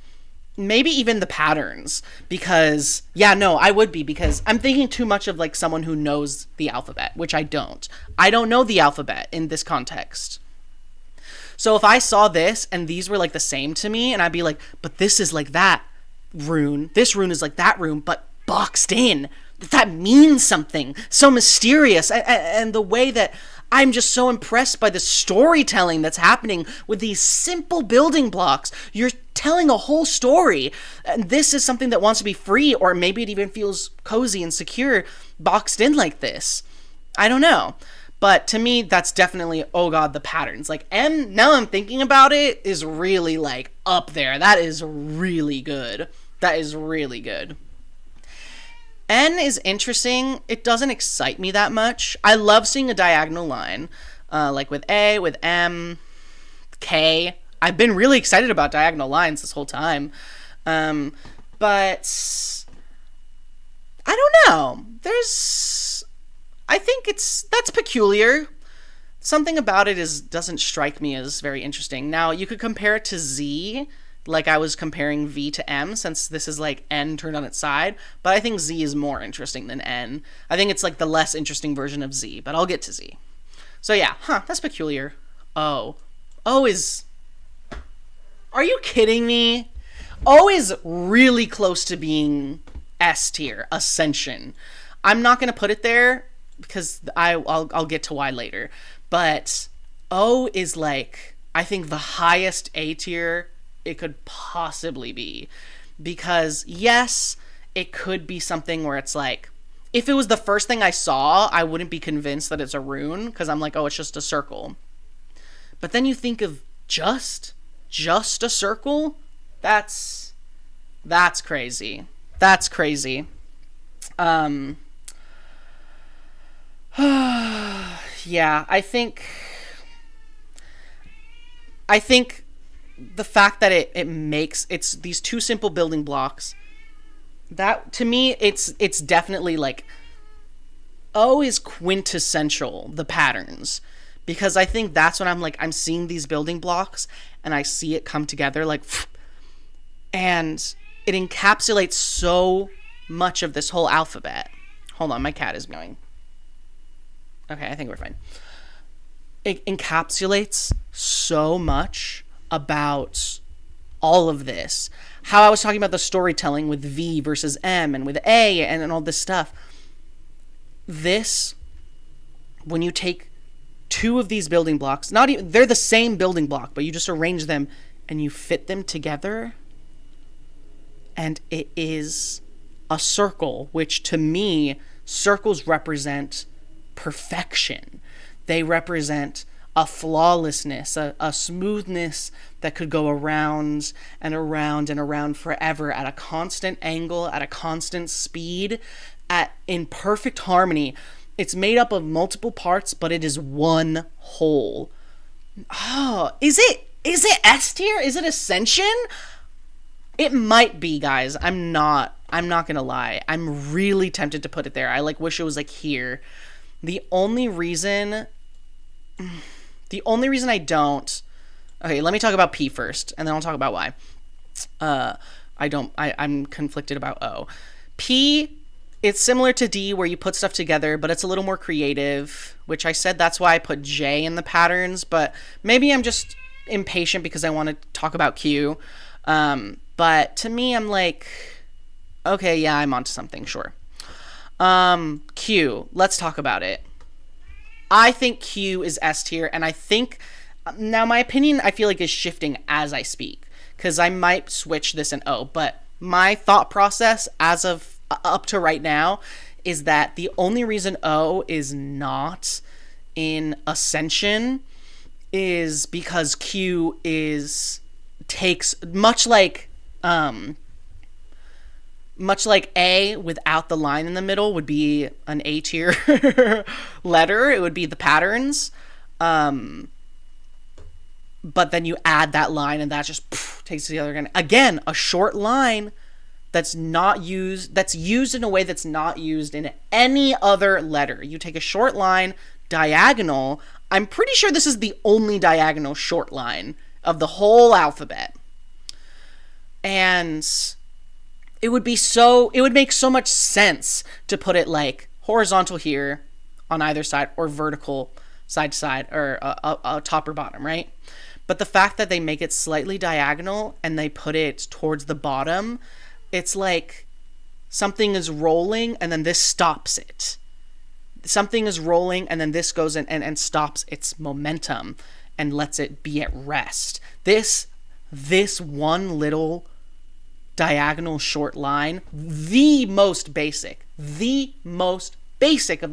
Maybe even the patterns, because, yeah, no, I would be, because I'm thinking too much of, like, someone who knows the alphabet, which I don't. I don't know the alphabet in this context. So if I saw this, and these were, like, the same to me, and I'd be like, but this is like that rune, this rune is like that rune, but boxed in. That means something so mysterious, and the way that I'm just so impressed by the storytelling that's happening with these simple building blocks. You're telling a whole story, and this is something that wants to be free, or maybe it even feels cozy and secure boxed in like this. I don't know, but to me that's definitely, oh god, the patterns. Like, M, now I'm thinking about it, is really like up there. That is really good. N is interesting. It doesn't excite me that much. I love seeing a diagonal line, like with A, with M, K. I've been really excited about diagonal lines this whole time. But I don't know. I think that's peculiar. Something about it doesn't strike me as very interesting. Now, you could compare it to Z, like I was comparing V to M, since this is like N turned on its side, but I think Z is more interesting than N. I think it's like the less interesting version of Z, but I'll get to Z. So yeah, that's peculiar. O is, are you kidding me? O is really close to being S tier, Ascension. I'm not gonna put it there because I'll get to why later. But O is like, I think the highest A tier it could possibly be, because yes, it could be something where it's like, if it was the first thing I saw, I wouldn't be convinced that it's a rune because I'm like, oh, it's just a circle. But then you think of just a circle. That's crazy. That's crazy. Yeah, I think the fact that it makes, it's these two simple building blocks, that to me it's definitely like, O is quintessential, the patterns, because I think that's when I'm like, I'm seeing these building blocks and I see it come together like, and it encapsulates so much of this whole alphabet. Hold on, my cat is meowing. Okay, I think we're fine. It encapsulates so much about all of this. How I was talking about the storytelling with V versus M and with A and all this stuff. This, when you take two of these building blocks, not even, they're the same building block, but you just arrange them and you fit them together, and it is a circle, which to me, circles represent perfection. They represent a flawlessness, a smoothness that could go around and around and around forever at a constant angle, at a constant speed, in perfect harmony. It's made up of multiple parts, but it is one whole. Oh, is it S tier? Is it Ascension? It might be, guys. I'm not gonna lie. I'm really tempted to put it there. I like wish it was like here. The only reason I don't. Okay, let me talk about P first, and then I'll talk about why. I'm conflicted about O. P, it's similar to D where you put stuff together, but it's a little more creative, which I said that's why I put J in the patterns, but maybe I'm just impatient because I want to talk about Q. But to me, I'm like, okay, yeah, I'm onto something, sure. Q, let's talk about it. I think Q is S tier, and I think, now my opinion, I feel like is shifting as I speak, because I might switch this in O, but my thought process as of up to right now is that the only reason O is not in Ascension is because Q takes much like A without the line in the middle would be an A tier letter. It would be the patterns. But then you add that line and that just takes the other again, a short line that's used in a way that's not used in any other letter. You take a short line, diagonal. I'm pretty sure this is the only diagonal short line of the whole alphabet. And it would make so much sense to put it like horizontal here on either side, or vertical side to side, or top or bottom, right? But the fact that they make it slightly diagonal and they put it towards the bottom, it's like something is rolling and then this stops it. Something is rolling and then this goes in and stops its momentum and lets it be at rest. This one little diagonal short line, the most basic of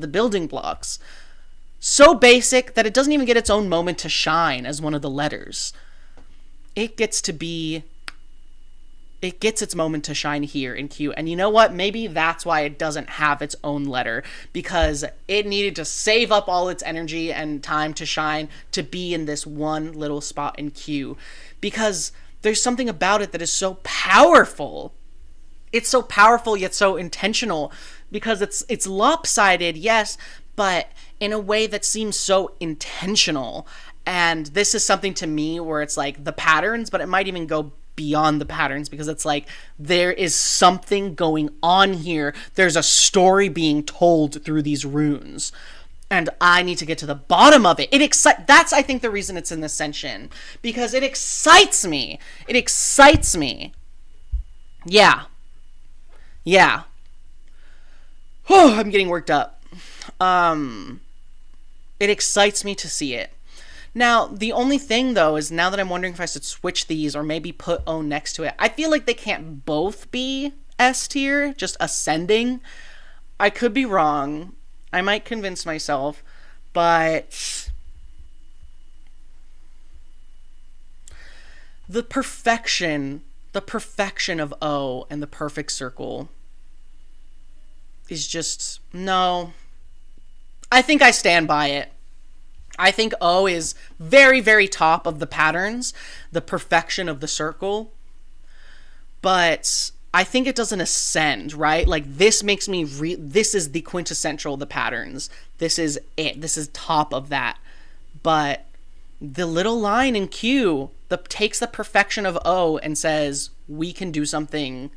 the building blocks. So basic that it doesn't even get its own moment to shine as one of the letters. It gets its moment to shine here in Q. And you know what? Maybe that's why it doesn't have its own letter, because it needed to save up all its energy and time to shine to be in this one little spot in Q. Because there's something about it that is so powerful. It's so powerful yet so intentional, because it's lopsided, yes, but in a way that seems so intentional. And this is something to me where it's like the patterns, but it might even go beyond the patterns, because it's like there is something going on here. There's a story being told through these runes, and I need to get to the bottom of it. That's, I think, the reason it's in Ascension, because it excites me. Yeah. Oh, I'm getting worked up. It excites me to see it. Now, the only thing though is now that I'm wondering if I should switch these or maybe put O next to it. I feel like they can't both be S tier, just ascending. I could be wrong. I might convince myself, but the perfection of O and the perfect circle is just no. I think I stand by it. I think O is very, very top of the patterns, the perfection of the circle. But I think it doesn't ascend, right? Like this makes me this is the quintessential the patterns. This is it. This is top of that. But the little line in Q takes the perfection of O and says, we can do something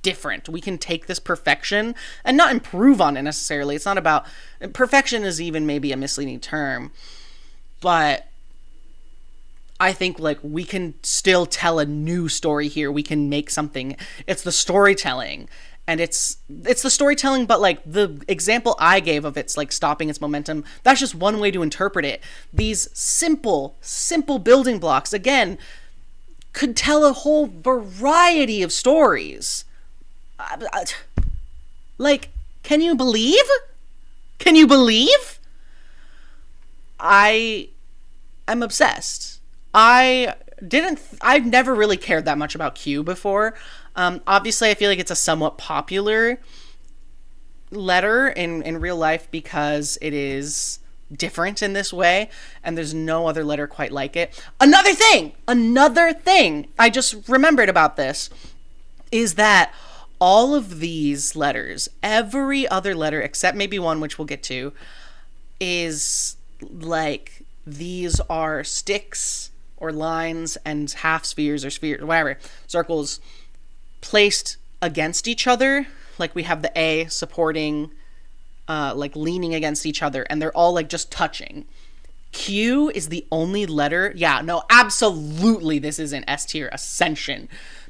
different. We can take this perfection and not improve on it necessarily. It's not about perfection is even maybe a misleading term, but I think like we can still tell a new story here. We can make something. It's the storytelling, and it's the storytelling, but like the example I gave of it's like stopping its momentum, that's just one way to interpret it. These simple building blocks again could tell a whole variety of stories. Like, can you believe? Can you believe? I'm obsessed. I've never really cared that much about Q before. Obviously, I feel like it's a somewhat popular letter in real life because it is different in this way, and there's no other letter quite like it. Another thing I just remembered about this is that all of these letters, every other letter except maybe one, which we'll get to, is like these are sticks or lines and half spheres or spheres, whatever, circles placed against each other. Like we have the A supporting, like leaning against each other, and they're all like just touching. Q is the only letter. Yeah, no, absolutely this is an S tier ascension,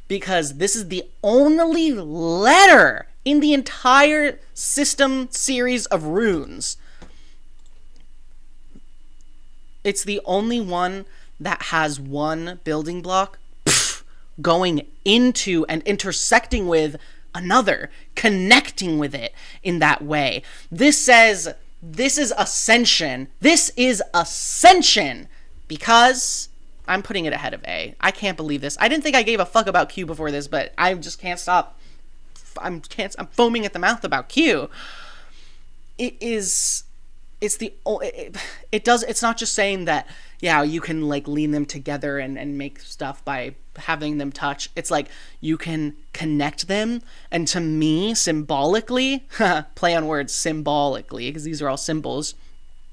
because this is the only letter in the entire system series of runes. It's the only one that has one building block going into and intersecting with another, connecting with it in that way. This says this is ascension. This is ascension because I'm putting it ahead of A. I can't believe this. I didn't think I gave a fuck about Q before this, but I just can't stop. I'm foaming at the mouth about Q. It's not just saying that, yeah, you can like lean them together and make stuff by having them touch. It's like you can connect them, and to me, symbolically, play on words, symbolically, because these are all symbols.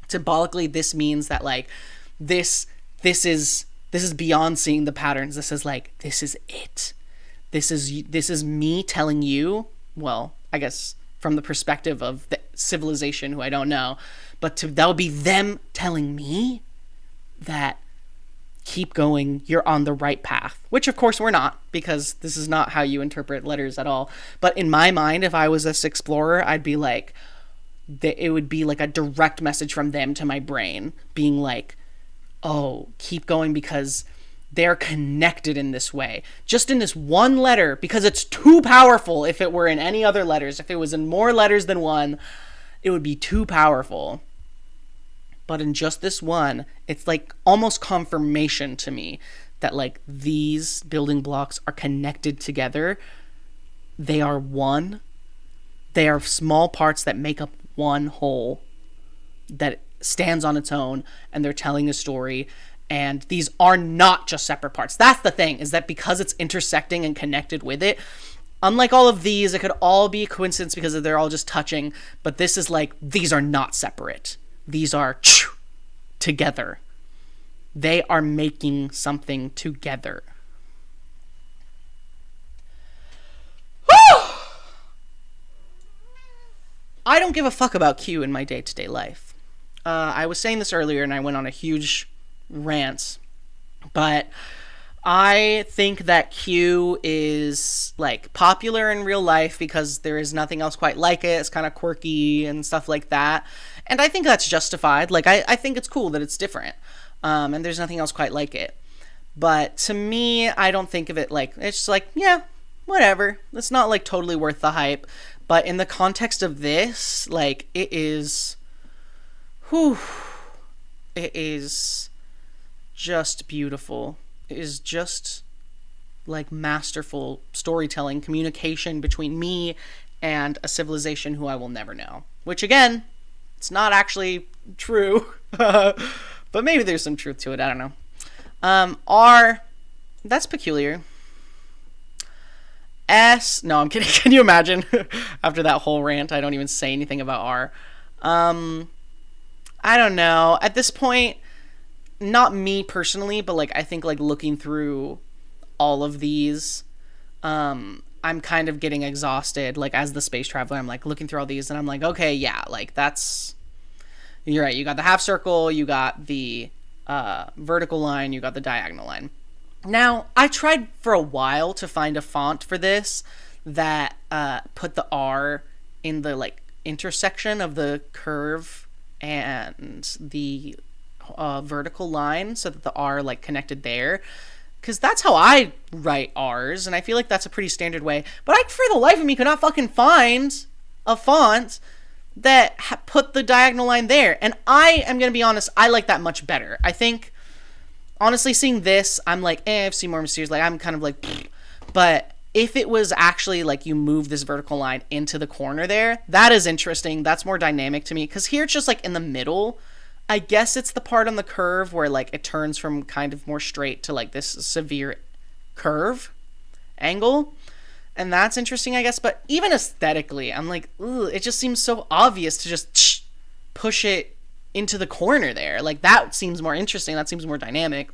Symbolically, this means that like this is beyond seeing the patterns. This is like, this is it. This is me telling you, well, I guess from the perspective of the civilization who I don't know, but that would be them telling me that keep going, you're on the right path, which of course we're not, because this is not how you interpret letters at all. But in my mind, if I was this explorer, I'd be like, it would be like a direct message from them to my brain being like, oh, keep going because they're connected in this way. Just in this one letter, because it's too powerful. If it were in any other letters, if it was in more letters than one, it would be too powerful. But in just this one, it's like almost confirmation to me that like these building blocks are connected together. They are one. They are small parts that make up one whole that stands on its own, and they're telling a story. And these are not just separate parts. That's the thing, is that because it's intersecting and connected with it, unlike all of these, it could all be a coincidence because they're all just touching. But this is like, these are not separate. These are together. They are making something together. I don't give a fuck about Q in my day-to-day life. I was saying this earlier and I went on a huge rant, but I think that Q is like popular in real life because there is nothing else quite like it. It's kind of quirky and stuff like that. And I think that's justified. Like, I think it's cool that it's different. And there's nothing else quite like it. But to me, I don't think of it like, it's just like, yeah, whatever. It's not like totally worth the hype. But in the context of this, like, it is, whew, it is just beautiful. It is just like masterful storytelling, communication between me and a civilization who I will never know. Which, again, it's not actually true. But maybe there's some truth to it. I don't know. R, that's peculiar. S, no, I'm kidding. Can you imagine? After that whole rant, I don't even say anything about R. I don't know. At this point, not me personally, but like I think like looking through all of these, I'm kind of getting exhausted. Like as the space traveler, I'm like looking through all these, and I'm like, okay, yeah, like that's, you're right. You got the half circle, you got the vertical line, you got the diagonal line. Now, I tried for a while to find a font for this that put the R in the like intersection of the curve and the vertical line, so that the R like connected there, because that's how I write R's, and I feel like that's a pretty standard way. But I, for the life of me, could not fucking find a font that put the diagonal line there. And I am gonna be honest, I like that much better. I think, honestly, seeing this, I'm like, I've seen more Mysterious. Like, I'm kind of like, pfft. But if it was actually like you move this vertical line into the corner there, that is interesting. That's more dynamic to me, because here it's just like in the middle. I guess it's the part on the curve where like it turns from kind of more straight to like this severe curve angle. And that's interesting, I guess. But even aesthetically, I'm like, ugh, it just seems so obvious to just push it into the corner there. Like, that seems more interesting. That seems more dynamic.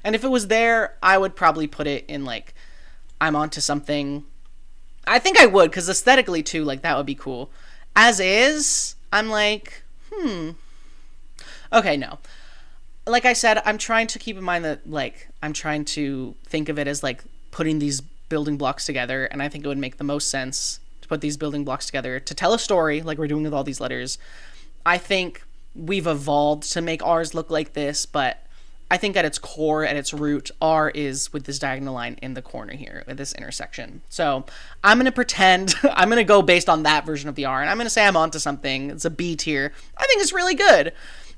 And if it was there, I would probably put it in like, I'm onto something. I think I would, because aesthetically too, like that would be cool. As is, I'm like, okay, no. Like I said, I'm trying to keep in mind that, like, I'm trying to think of it as, like, putting these building blocks together, and I think it would make the most sense to put these building blocks together to tell a story, like we're doing with all these letters. I think we've evolved to make R's look like this, but I think at its core, at its root, R is with this diagonal line in the corner here, at this intersection. So I'm going to pretend, I'm going to go based on that version of the R, and I'm going to say I'm onto something. It's a B tier. I think it's really good.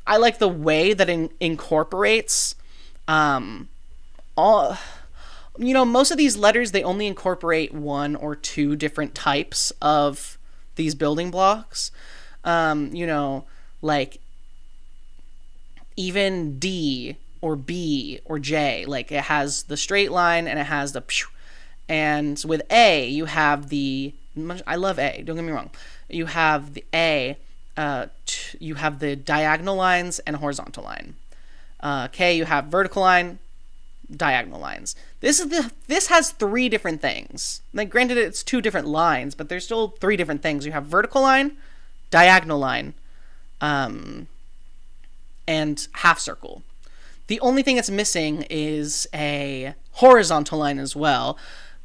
I like the way that it incorporates all, you know, most of these letters, they only incorporate one or two different types of these building blocks. You know, like even D or B or J, like it has the straight line and it has the phew. And with A, you have the, I love A, don't get me wrong. You have the A, you have the diagonal lines and horizontal line. K, you have vertical line, diagonal lines. This has three different things. Like, granted, it's two different lines, but there's still three different things. You have vertical line, diagonal line, and half circle. The only thing that's missing is a horizontal line as well.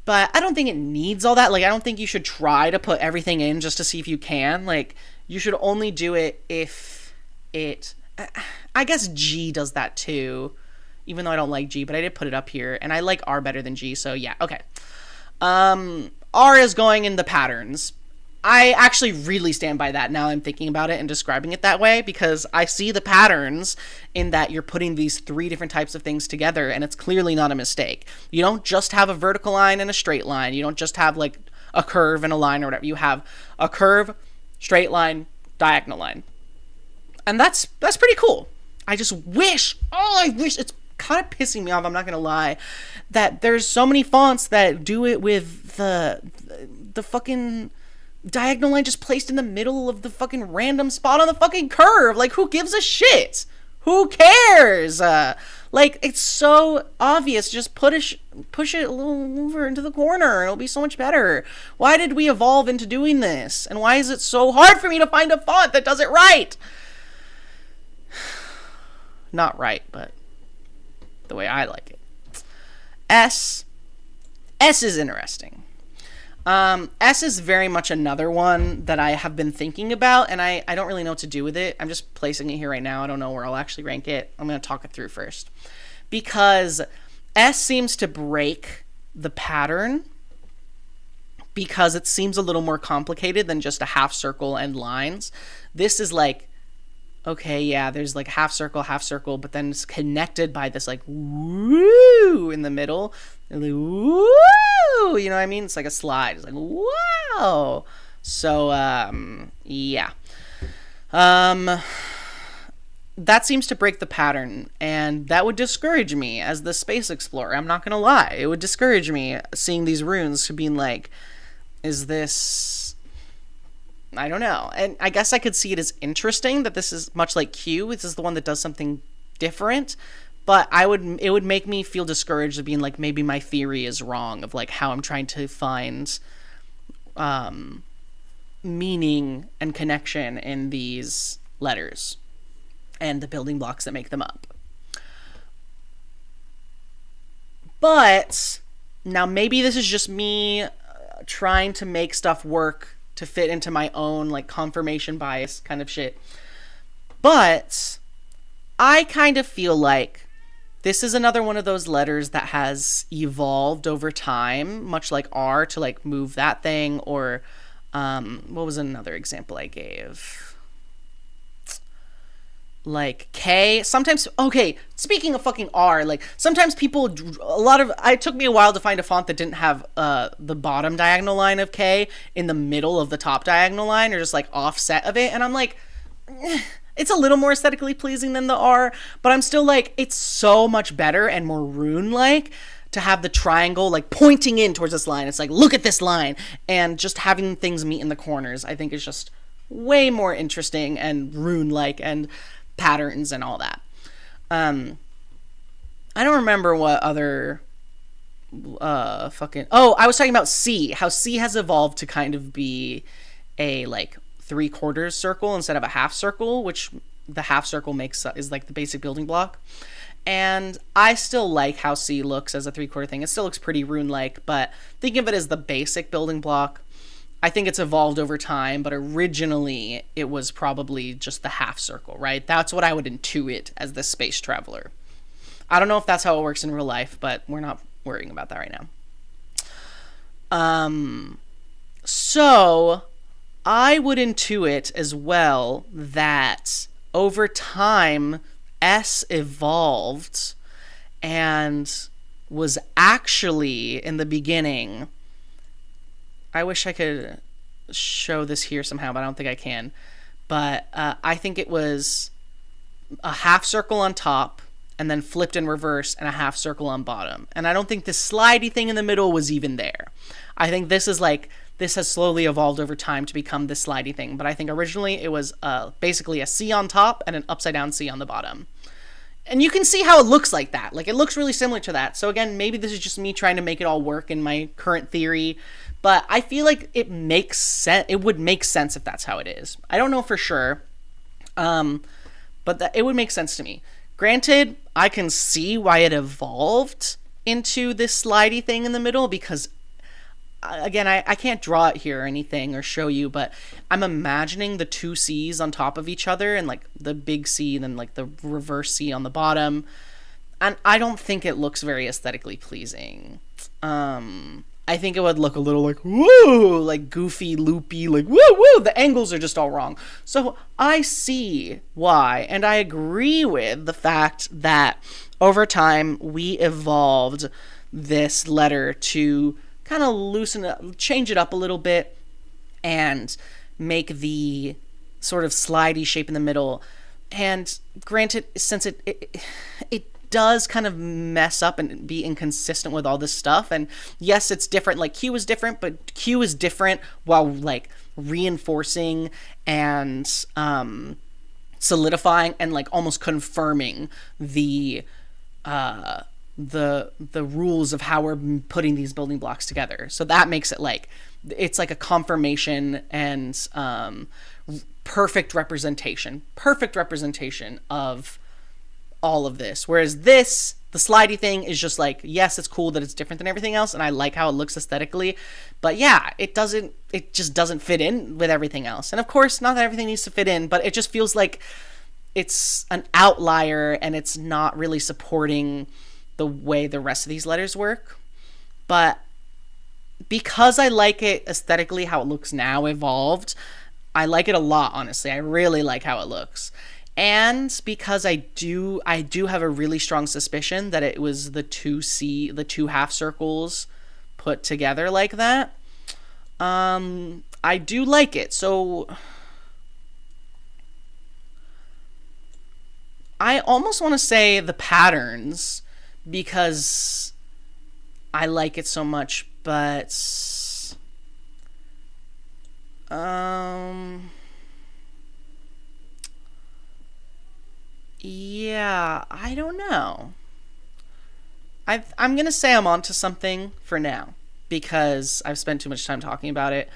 But I don't think it needs all that. Like, I don't think you should try to put everything in just to see if you can. Like, you should only do it if it... I guess G does that too. Even though I don't like G, but I did put it up here. And I like R better than G, so yeah, okay. R is going in the patterns. I actually really stand by that now I'm thinking about it and describing it that way, because I see the patterns in that you're putting these three different types of things together, and it's clearly not a mistake. You don't just have a vertical line and a straight line. You don't just have like a curve and a line or whatever. You have a curve, straight line, diagonal line. And that's pretty cool. I just wish, it's kind of pissing me off, I'm not going to lie, that there's so many fonts that do it with the fucking diagonal line just placed in the middle of the fucking random spot on the fucking curve. Like, who gives a shit? Who cares? Like, it's so obvious. Just push it a little over into the corner. It'll be so much better. Why did we evolve into doing this? And why is it so hard for me to find a font that does it right? Not right, but the way I like it. S. S is interesting. S is very much another one that I have been thinking about, and I don't really know what to do with it. I'm just placing it here right now. I don't know where I'll actually rank it. I'm going to talk it through first. Because S seems to break the pattern because it seems a little more complicated than just a half circle and lines. This is like, okay, yeah, there's like half circle, but then it's connected by this like woo in the middle. And like, woo, you know what I mean? It's like a slide. It's like, wow. So, yeah. That seems to break the pattern, and that would discourage me as the space explorer. I'm not going to lie. It would discourage me seeing these runes being like, is this... I don't know. And I guess I could see it as interesting that this is much like Q. This is the one that does something different. But it would make me feel discouraged of being like, maybe my theory is wrong of like how I'm trying to find meaning and connection in these letters and the building blocks that make them up. But now maybe this is just me trying to make stuff work to fit into my own like confirmation bias kind of shit. But I kind of feel like this is another one of those letters that has evolved over time, much like R, to like move that thing, or what was another example I gave? Like K. Sometimes, okay, speaking of fucking R, like sometimes people, it took me a while to find a font that didn't have the bottom diagonal line of K in the middle of the top diagonal line, or just like offset of it, and I'm like, it's a little more aesthetically pleasing than the R, but I'm still like, it's so much better and more rune-like to have the triangle like pointing in towards this line. It's like, look at this line, and just having things meet in the corners, I think is just way more interesting and rune-like and patterns and all that. I don't remember what other I was talking about C, how C has evolved to kind of be a like 3/4 circle instead of a half circle, which the half circle is like the basic building block. And I still like how C looks as a 3/4 thing. It still looks pretty rune-like, but thinking of it as the basic building block, I think it's evolved over time, but originally it was probably just the half circle, right? That's what I would intuit as the space traveler. I don't know if that's how it works in real life, but we're not worrying about that right now. So I would intuit as well that over time, S evolved and was actually in the beginning... I wish I could show this here somehow, but I don't think I can. But I think it was a half circle on top and then flipped in reverse and a half circle on bottom. And I don't think this slidey thing in the middle was even there. I think this has slowly evolved over time to become this slidey thing. But I think originally it was basically a C on top and an upside down C on the bottom. And you can see how it looks like that. Like, it looks really similar to that. So again, maybe this is just me trying to make it all work in my current theory. But I feel like it makes sense. It would make sense if that's how it is. I don't know for sure. But it would make sense to me. Granted, I can see why it evolved into this slidey thing in the middle, because again, I can't draw it here or anything or show you, but I'm imagining the two C's on top of each other, and like the big C and then like the reverse C on the bottom. And I don't think it looks very aesthetically pleasing. I think it would look a little like, woo, like goofy, loopy, like woo, woo. The angles are just all wrong. So I see why, and I agree with the fact that over time we evolved this letter to kind of loosen it, change it up a little bit, and make the sort of slidey shape in the middle. And granted, since it does kind of mess up and be inconsistent with all this stuff, and yes, it's different, like Q is different, but Q is different while like reinforcing and solidifying and like almost confirming the rules of how we're putting these building blocks together. So that makes it like it's like a confirmation and perfect representation of all of this. Whereas this, the slidey thing is just like, yes, it's cool that it's different than everything else, and I like how it looks aesthetically. But yeah, it just doesn't fit in with everything else. And of course, not that everything needs to fit in, but it just feels like it's an outlier and it's not really supporting the way the rest of these letters work. But because I like it aesthetically, how it looks now evolved, I like it a lot, honestly. I really like how it looks. And because I do have a really strong suspicion that it was the two half circles put together like that. I do like it. So I almost want to say the patterns because I like it so much, but yeah, I don't know. I'm gonna say I'm onto something for now because I've spent too much time talking about it,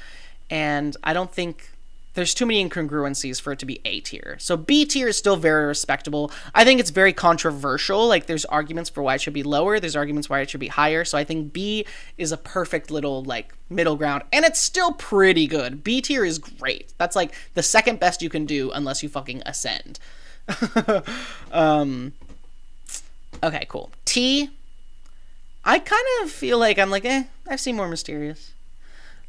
and I don't think there's too many incongruencies for it to be A tier. So B tier is still very respectable. I think it's very controversial. Like there's arguments for why it should be lower. There's arguments why it should be higher. So I think B is a perfect little like middle ground, and it's still pretty good. B tier is great. That's like the second best you can do unless you fucking ascend. Okay, cool. T, I kind of feel like I'm like, I've seen more Mysterious.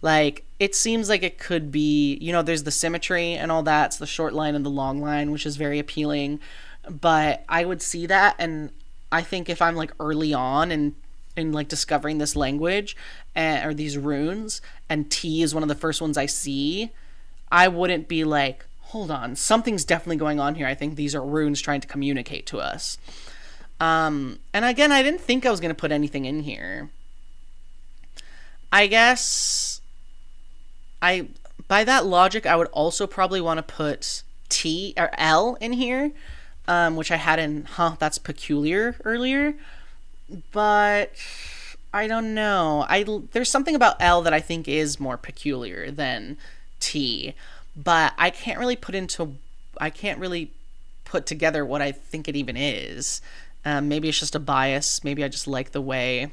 Like, it seems like it could be, there's the symmetry and all that. It's the short line and the long line, which is very appealing. But I would see that, and I think if I'm like early on in like discovering this language or these runes, and T is one of the first ones I see, I wouldn't be like, hold on, something's definitely going on here. I think these are runes trying to communicate to us. And again, I didn't think I was going to put anything in here. I guess by that logic, I would also probably want to put T or L in here, which I had in, that's peculiar earlier. But I don't know. There's something about L that I think is more peculiar than T, but I can't really put together what I think it even is. Maybe it's just a bias. Maybe I just like the way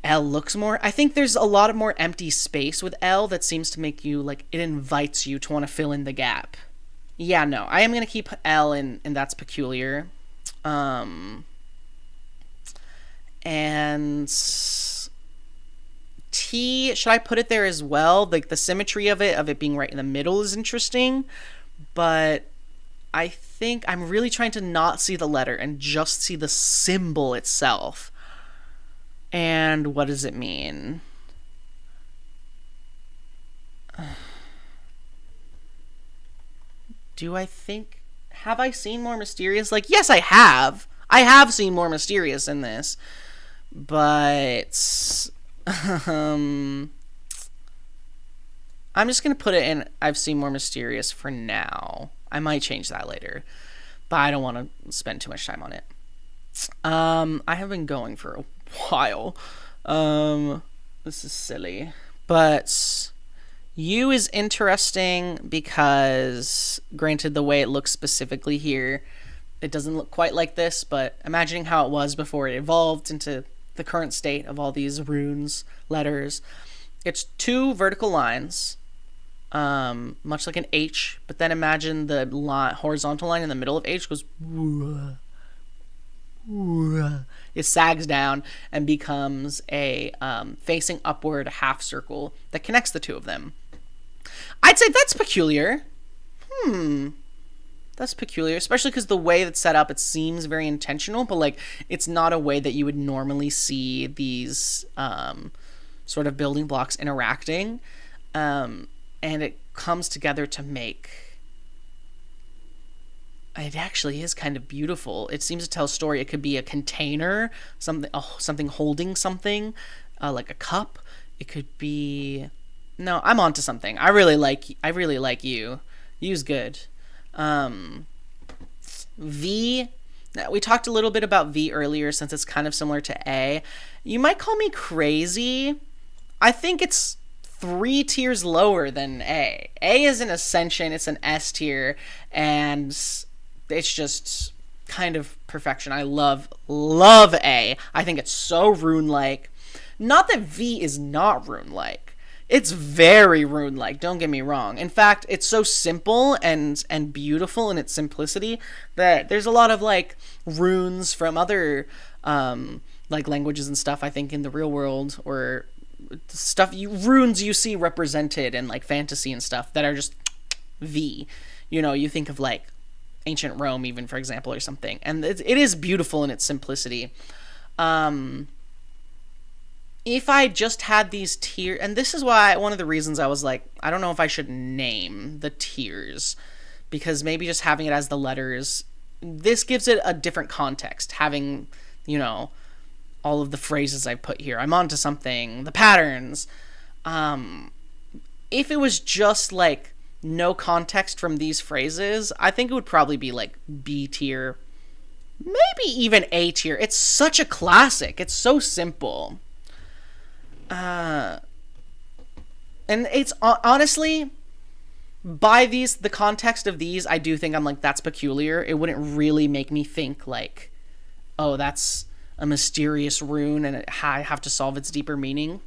L looks more. I think there's a lot of more empty space with L that seems to make you, like, it invites you to want to fill in the gap. Yeah, no, I am going to keep L in, and that's peculiar. And T, should I put it there as well? Like, the symmetry of it being right in the middle is interesting, but I think I'm really trying to not see the letter and just see the symbol itself. And what does it mean? Have I seen more Mysterious? Like, yes, I have. I have seen more Mysterious in this. But, I'm just going to put it in I've seen more Mysterious for now. I might change that later. But I don't want to spend too much time on it. I have been going for a while. This is silly. But U is interesting because, granted, the way it looks specifically here, it doesn't look quite like this, but imagining how it was before it evolved into the current state of all these runes, letters, it's two vertical lines, much like an H, but then imagine the horizontal line in the middle of H goes, it sags down and becomes a facing upward half circle that connects the two of them. I'd say that's peculiar. That's peculiar, especially because the way that's set up, it seems very intentional, but like it's not a way that you would normally see these sort of building blocks interacting, and it comes together to make. It actually is kind of beautiful. It seems to tell a story. It could be a container, something holding something, like a cup. It could be. No, I'm onto something. I really like U. U's good. V. We talked a little bit about V earlier, since it's kind of similar to A. You might call me crazy. I think it's 3 tiers lower than A. A is an Ascension. It's an S tier, and it's just kind of perfection. I love A. I think it's so rune-like. Not that V is not rune-like. It's very rune-like, don't get me wrong. In fact, it's so simple and beautiful in its simplicity that there's a lot of like runes from other like languages and stuff, I think, in the real world, or runes you see represented in like fantasy and stuff that are just V. You think of like ancient Rome, even, for example, or something, and it is beautiful in its simplicity. If I just had these tiers, and this is why one of the reasons I was like, I don't know if I should name the tiers, because maybe just having it as the letters, this gives it a different context, having, all of the phrases I put here. I'm onto something, the patterns. If it was just like no context from these phrases, I think it would probably be like B tier, maybe even A tier. It's such a classic. It's so simple. And it's honestly, by the context of these, I do think I'm like, that's peculiar. It wouldn't really make me think like, oh, that's a mysterious rune and I have to solve its deeper meaning.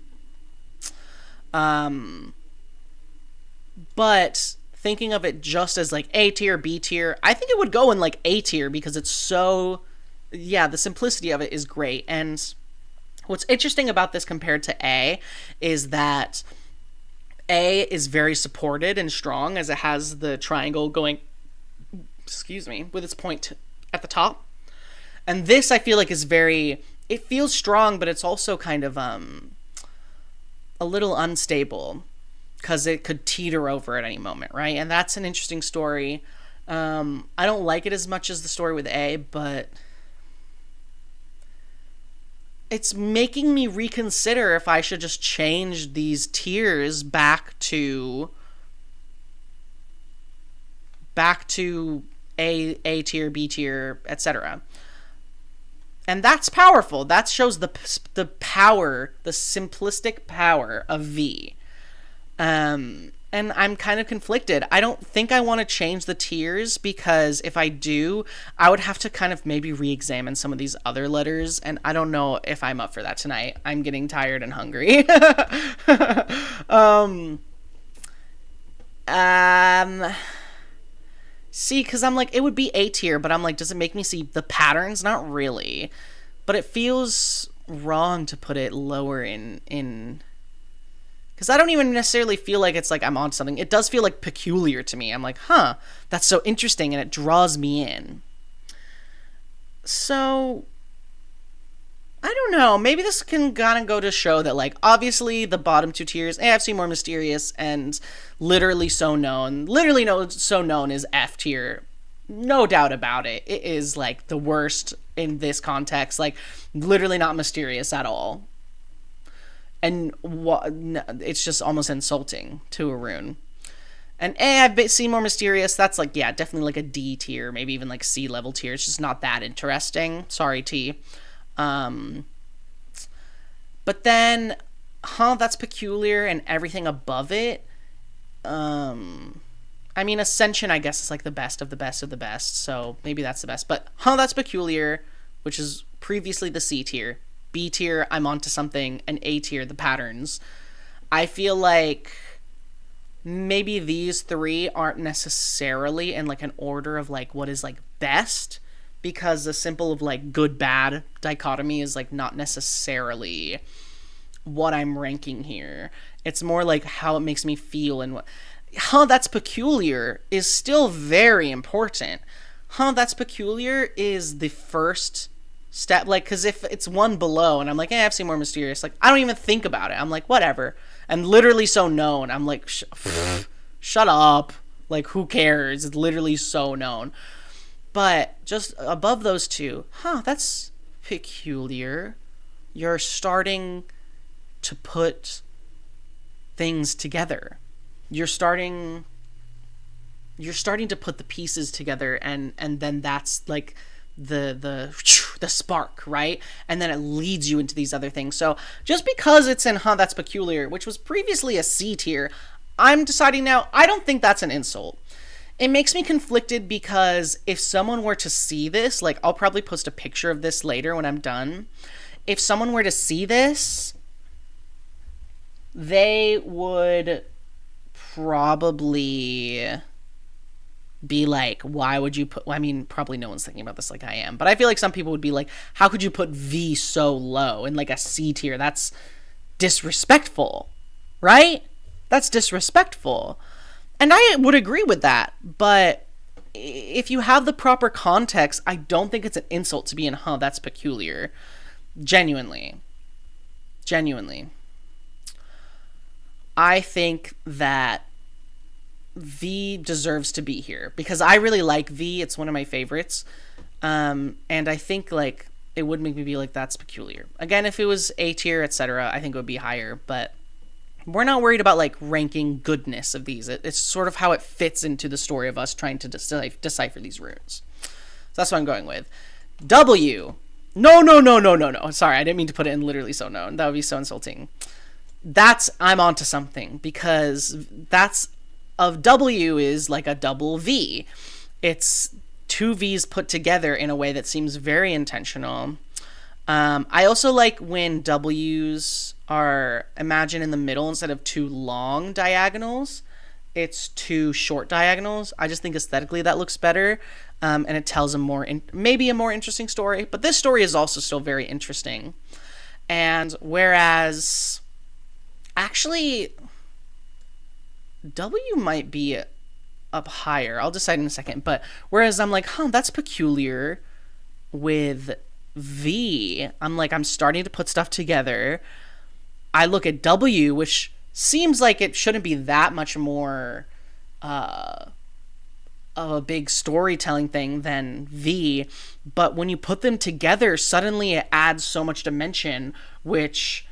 But thinking of it just as like A tier, B tier, I think it would go in like A tier because it's so, the simplicity of it is great. And what's interesting about this compared to A is that A is very supported and strong, as it has the triangle going, with its point at the top. And this, I feel like, is it feels strong, but it's also kind of a little unstable because it could teeter over at any moment, right? And that's an interesting story. I don't like it as much as the story with A, but it's making me reconsider if I should just change these tiers back to A tier, B tier, etc. And that's powerful. That shows the power, the simplistic power of V. And I'm kind of conflicted. I don't think I want to change the tiers, because if I do, I would have to kind of maybe re-examine some of these other letters, and I don't know if I'm up for that tonight. I'm getting tired and hungry. See, because I'm like, it would be A tier, but I'm like, does it make me see the patterns? Not really. But it feels wrong to put it lower in because I don't even necessarily feel like it's like I'm on something. It does feel like peculiar to me. I'm like, that's so interesting, and it draws me in. So, I don't know. Maybe this can kind of go to show that, like, obviously the bottom two tiers, AFC More Mysterious and Literally So Known. Literally So Known is F tier. No doubt about it. It is, like, the worst in this context. Like, literally not mysterious at all. And it's just almost insulting to a rune. And A, I've seen More Mysterious. That's like, definitely like a D tier, maybe even like C level tier. It's just not that interesting. Sorry, T. But then, that's peculiar, and everything above it. I mean, Ascension, I guess, is like the best of the best of the best. So maybe that's the best. But that's peculiar, which is previously the C tier. B tier, I'm onto something, and A tier, the patterns. I feel like maybe these three aren't necessarily in like an order of like what is like best, because the simple of like good bad dichotomy is like not necessarily what I'm ranking here. It's more like how it makes me feel, and how that's peculiar is still very important. That's peculiar is the first step, like, because if it's one below and I'm like, I've seen More Mysterious, like, I don't even think about it. I'm like, whatever. And Literally So Known, I'm like, shut up, like, who cares? It's literally so known. But just above those two, that's peculiar. You're starting to put things together. You're starting to put the pieces together, and then that's like the spark, right? And then it leads you into these other things. So just because it's in that's peculiar, which was previously a C tier, I'm deciding now I don't think that's an insult. It makes me conflicted because if someone were to see this, like I'll probably post a picture of this later when I'm done. If someone were to see this, they would probably be like, why would you put, I mean, probably no one's thinking about this like I am, but I feel like some people would be like, how could you put V so low in like a C tier? That's disrespectful, right? That's disrespectful. And I would agree with that, but if you have the proper context, I don't think it's an insult to be in, huh, that's peculiar. Genuinely. Genuinely. I think that V deserves to be here because I really like V. It's one of my favorites. And I think like it would make me be like, that's peculiar. Again, if it was A tier, etc., I think it would be higher, but we're not worried about like ranking goodness of these. It's sort of how it fits into the story of us trying to decipher these runes. So that's what I'm going with. W. No. Sorry, I didn't mean to put it in literally so no. That would be so insulting. That's, I'm onto something because that's of W is like a double V. It's two V's put together in a way that seems very intentional. I also like when W's are imagined in the middle instead of two long diagonals. It's two short diagonals. I just think aesthetically that looks better. And it tells a maybe a more interesting story. But this story is also still very interesting. And whereas, actually, W might be up higher. I'll decide in a second. But whereas I'm like, huh, that's peculiar with V. I'm like, I'm starting to put stuff together. I look at W, which seems like it shouldn't be that much more of a big storytelling thing than V. But when you put them together, suddenly it adds so much dimension, which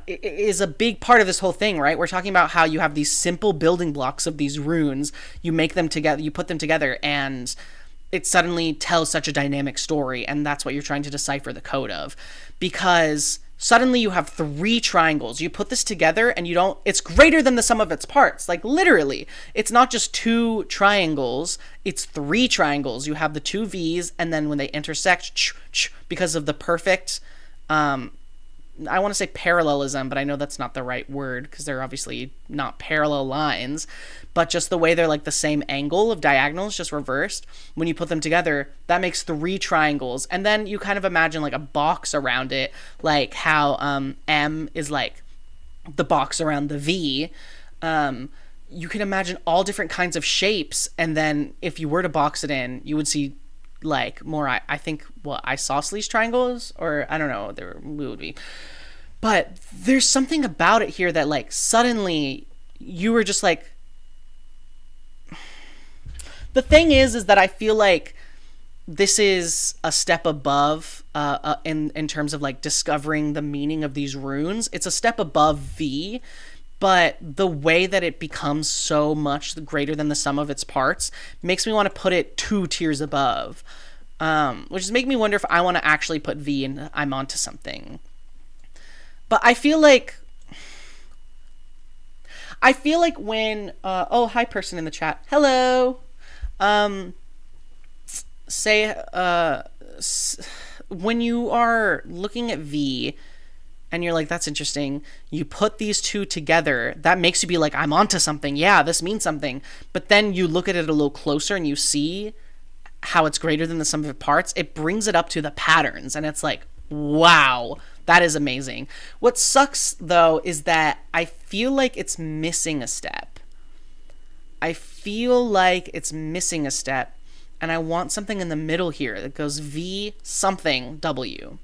is a big part of this whole thing, right? We're talking about how you have these simple building blocks of these runes. You make them together, you put them together, and it suddenly tells such a dynamic story, and that's what you're trying to decipher the code of. Because suddenly you have three triangles. You put this together and you don't, it's greater than the sum of its parts. Like literally, it's not just two triangles, it's three triangles. You have the two V's, and then when they intersect, because of the perfect, I want to say parallelism, but I know that's not the right word because they're obviously not parallel lines, but just the way they're like the same angle of diagonals, just reversed. When you put them together, that makes three triangles. And then you kind of imagine like a box around it, like how M is like the box around the V. You can imagine all different kinds of shapes. And then if you were to box it in, you would see like more, I think, what, isosceles triangles? Or I don't know, there would be. But there's something about it here that like suddenly you were just like, the thing is that I feel like this is a step above in terms of like discovering the meaning of these runes. It's a step above V, but the way that it becomes so much greater than the sum of its parts makes me want to put it 2 tiers above, which is making me wonder if I want to actually put V and I'm onto something. But I feel like when oh, hi person in the chat, hello. When you are looking at V and you're like, that's interesting, you put these two together, that makes you be like, I'm onto something. Yeah, this means something. But then you look at it a little closer and you see how it's greater than the sum of its parts. It brings it up to the patterns and it's like, wow, that is amazing. What sucks though is that I feel like it's missing a step. I feel like it's missing a step, and I want something in the middle here that goes V something W.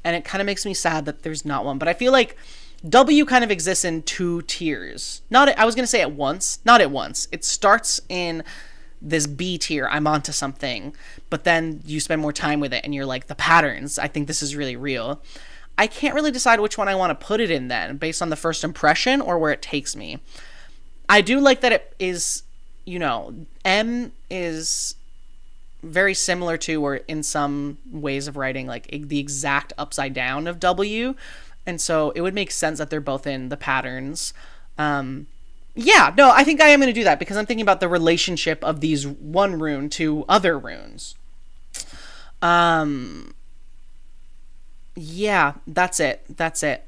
And it kind of makes me sad that there's not one, but I feel like W kind of exists in 2 tiers. I was going to say at once, not at once. It starts in this B tier, I'm onto something, but then you spend more time with it and you're like, the patterns, I think this is really real. I can't really decide which one I want to put it in then, based on the first impression or where it takes me. I do like that it is, you know, M is very similar to, or in some ways of writing, like the exact upside down of W. And so it would make sense that they're both in the patterns. Yeah, no, I think I am going to do that because I'm thinking about the relationship of these one rune to other runes. Um, yeah, that's it. That's it.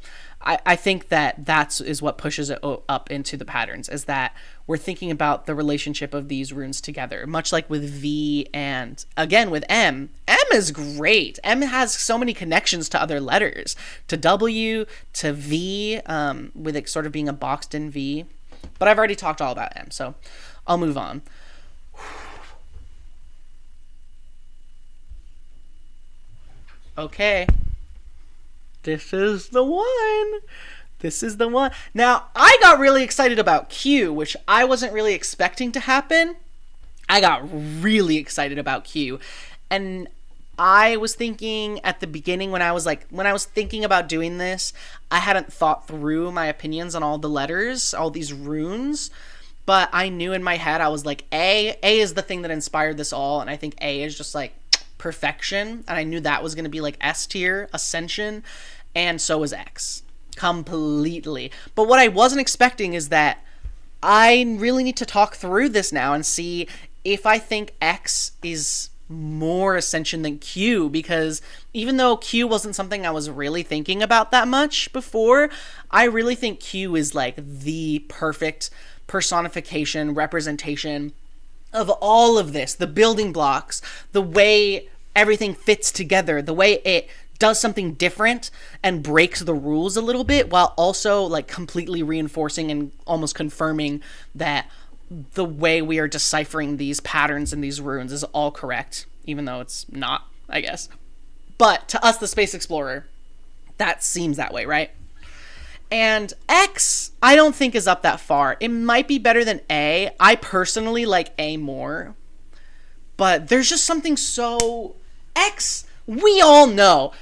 I think that that's is what pushes it up into the patterns is that we're thinking about the relationship of these runes together, much like with V and again with M. M is great. M has so many connections to other letters, to W, to V, with it sort of being a boxed in V. But I've already talked all about M, so I'll move on. Okay, this is the one. This is the one. Now, I got really excited about Q, which I wasn't really expecting to happen. I got really excited about Q. And I was thinking at the beginning when I was thinking about doing this, I hadn't thought through my opinions on all the letters, all these runes, but I knew in my head I was like A is the thing that inspired this all, and I think A is just like perfection, and I knew that was going to be like S tier, ascension, and so was X. Completely. But what I wasn't expecting is that I really need to talk through this now and see if I think X is more ascension than Q, because even though Q wasn't something I was really thinking about that much before, I really think Q is like the perfect personification, representation of all of this, the building blocks, the way everything fits together, the way it does something different and breaks the rules a little bit while also like completely reinforcing and almost confirming that the way we are deciphering these patterns and these runes is all correct, even though it's not, I guess. But to us, the Space Explorer, that seems that way, right? And X, I don't think is up that far. It might be better than A. I personally like A more. But there's just something so... X, we all know.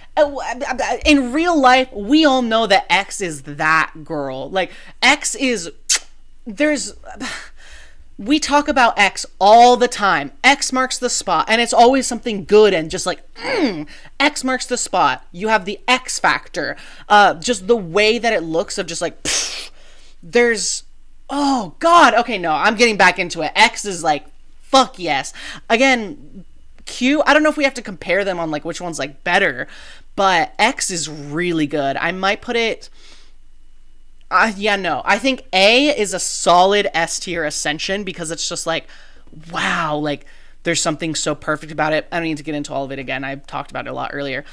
In real life, we all know that X is that girl. Like, X is... There's... We talk about X all the time. X marks the spot, and it's always something good and just like, X marks the spot. You have the X factor. Just the way that it looks of just like, there's, oh God. Okay, no, I'm getting back into it. X is like, fuck yes. Again, Q, I don't know if we have to compare them on like which one's like better, but X is really good. I might put it... yeah, no. I think A is a solid S tier ascension because it's just like, wow, like there's something so perfect about it. I don't need to get into all of it again. I talked about it a lot earlier.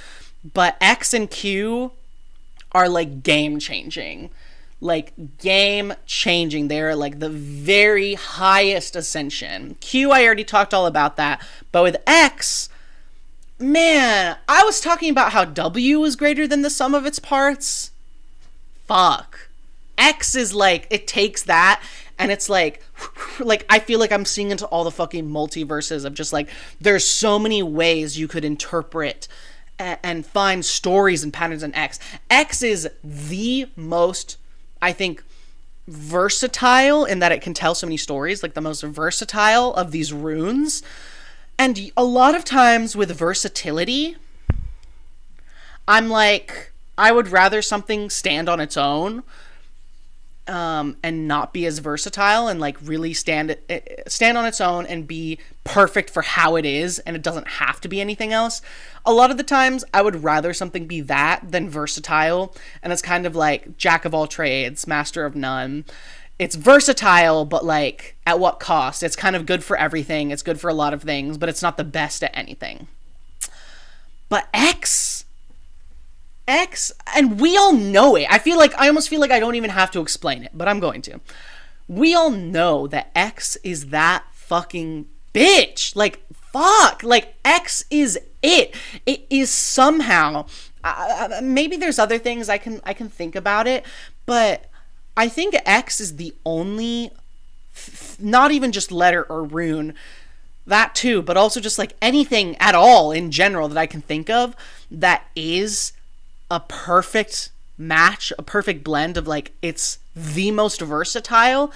But X and Q are like game changing. Like game changing. They're like the very highest ascension. Q, I already talked all about that. But with X, man, I was talking about how W is greater than the sum of its parts. Fuck. X is like, it takes that and it's like I feel like I'm seeing into all the fucking multiverses of just like, there's so many ways you could interpret and find stories and patterns in X. X is the most, I think, versatile in that it can tell so many stories, like the most versatile of these runes. And a lot of times with versatility, I'm like, I would rather something stand on its own and not be as versatile and like really stand on its own and be perfect for how it is, and it doesn't have to be anything else. A lot of the times I would rather something be that than versatile, and it's kind of like jack of all trades, master of none. It's versatile, but like at what cost? It's kind of good for everything. It's good for a lot of things, but it's not the best at anything. But X, and we all know it. I almost feel like I don't even have to explain it, but I'm going to. We all know that X is that fucking bitch. Like, fuck. Like, X is it. It is somehow... maybe there's other things I can think about it, but I think X is the only... not even just letter or rune, that too, but also just like anything at all in general that I can think of that is a perfect match, a perfect blend of like, it's the most versatile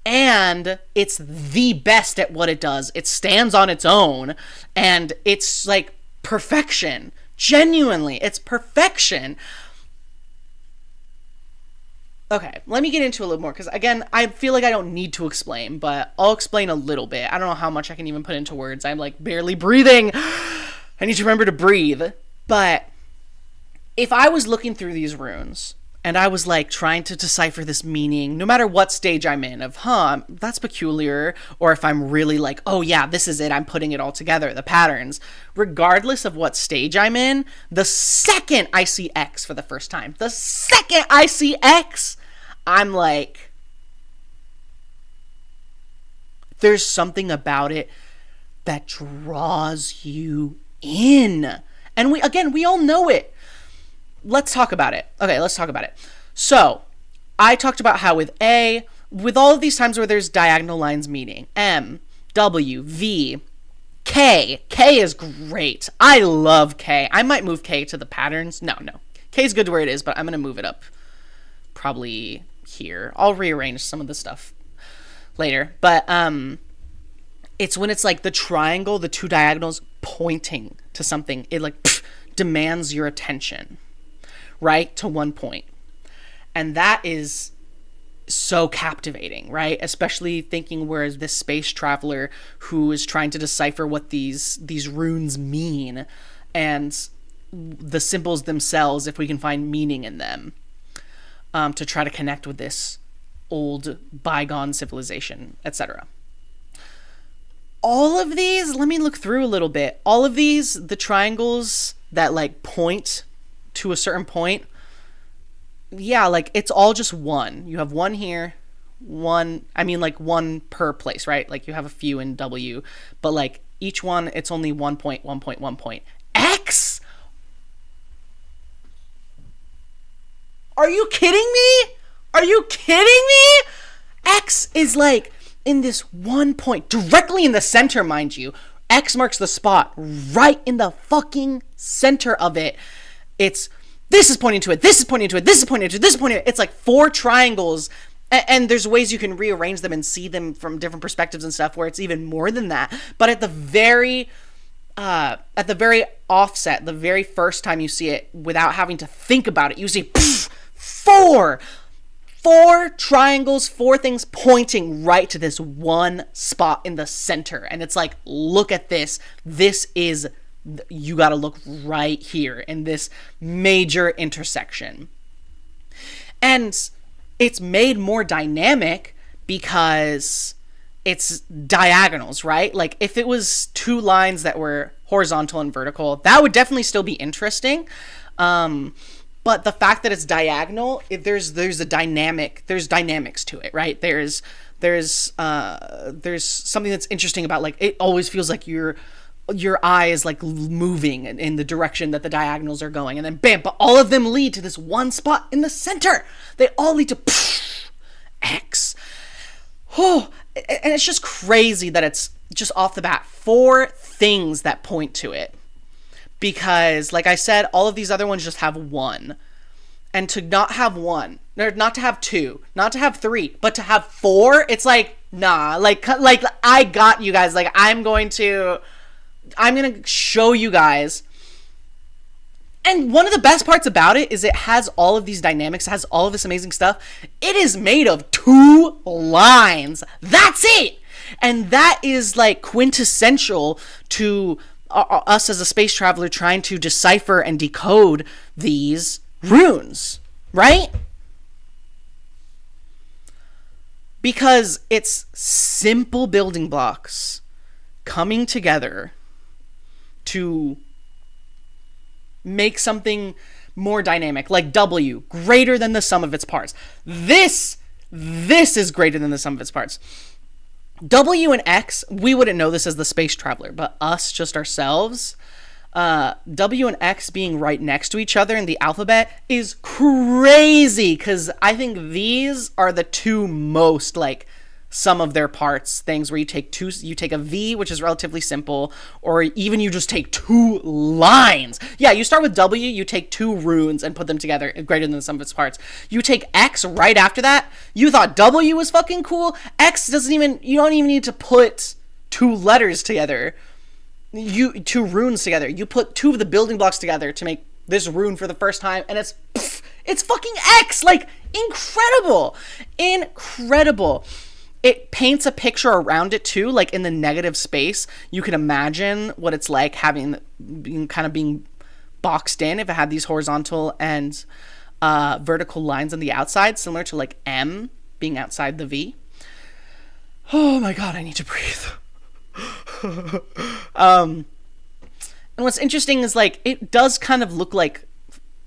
and it's the best at what it does. It stands on its own and it's like perfection. Genuinely, it's perfection. Okay, let me get into a little more because again, I feel like I don't need to explain, but I'll explain a little bit. I don't know how much I can even put into words. I'm like barely breathing. I need to remember to breathe. But if I was looking through these runes and I was like trying to decipher this meaning, no matter what stage I'm in, of that's peculiar, or if I'm really like, oh yeah, this is it, I'm putting it all together, the patterns, regardless of what stage I'm in, the second I see X for the first time, the second I see X, I'm like, there's something about it that draws you in. And we all know it. Let's talk about it. Okay, let's talk about it. So, I talked about how with all of these times where there's diagonal lines meeting, M, W, V, K is great. I love K. I might move K to the patterns. No. K is good where it is, but I'm going to move it up probably here. I'll rearrange some of the stuff later. But it's when it's like the triangle, the two diagonals pointing to something. It like demands your attention, right? To one point. And that is so captivating, right? Especially thinking we're this space traveler who is trying to decipher what these runes mean and the symbols themselves, if we can find meaning in them, to try to connect with this old bygone civilization, etc. All of these, let me look through a little bit. All of these, the triangles that like point to a certain point, yeah, like it's all just one. You have one here, one per place, right? Like you have a few in W, but like each one, it's only 1 point, 1 point, 1 point. X? Are you kidding me? Are you kidding me? X is like in this 1 point, directly in the center, mind you. X marks the spot, right in the fucking center of it. This is pointing to it, this is pointing to it, this is pointing to it, this is pointing to it. It's like 4 triangles, and there's ways you can rearrange them and see them from different perspectives and stuff where it's even more than that. But at the very offset, the very first time you see it, without having to think about it, you see 4 triangles, 4 things pointing right to this one spot in the center. And it's like, look at this. You got to look right here in this major intersection. And it's made more dynamic because it's diagonals, right? Like if it was 2 lines that were horizontal and vertical, that would definitely still be interesting. But the fact that it's diagonal, there's dynamics to it, right? There's something that's interesting about, like, it always feels like your eye is like moving in the direction that the diagonals are going, and then bam, but all of them lead to this one spot in the center. They all lead to X. Oh, and it's just crazy that it's just off the bat 4 things that point to it. Because, like I said, all of these other ones just have 1. And to not have 1, or not to have 2, not to have 3, but to have 4, it's like, nah. Like I got you guys. Like, I'm going to show you guys. And one of the best parts about it is it has all of these dynamics. It has all of this amazing stuff. It is made of 2 lines. That's it! And that is, like, quintessential to us as a space traveler trying to decipher and decode these runes, right? Because it's simple building blocks coming together to make something more dynamic, like W, greater than the sum of its parts. This is greater than the sum of its parts. W and X, we wouldn't know this as the space traveler, but us, just ourselves, W and X being right next to each other in the alphabet is crazy, because I think these are the 2 most, like, sum of their parts things, where you take a V, which is relatively simple, or even you just take 2 lines. Yeah, you start with W, you take 2 runes and put them together, greater than the sum of its parts. You take X right after that. You thought W was fucking cool. X you don't even need to put 2 letters together. 2 runes together. You put 2 of the building blocks together to make this rune for the first time, and It's fucking X. Like, incredible. Incredible. It paints a picture around it too, like in the negative space. You can imagine what it's like having being boxed in if it had these horizontal and vertical lines on the outside, similar to like M being outside the V. Oh my god, I need to breathe. And what's interesting is like it does kind of look like,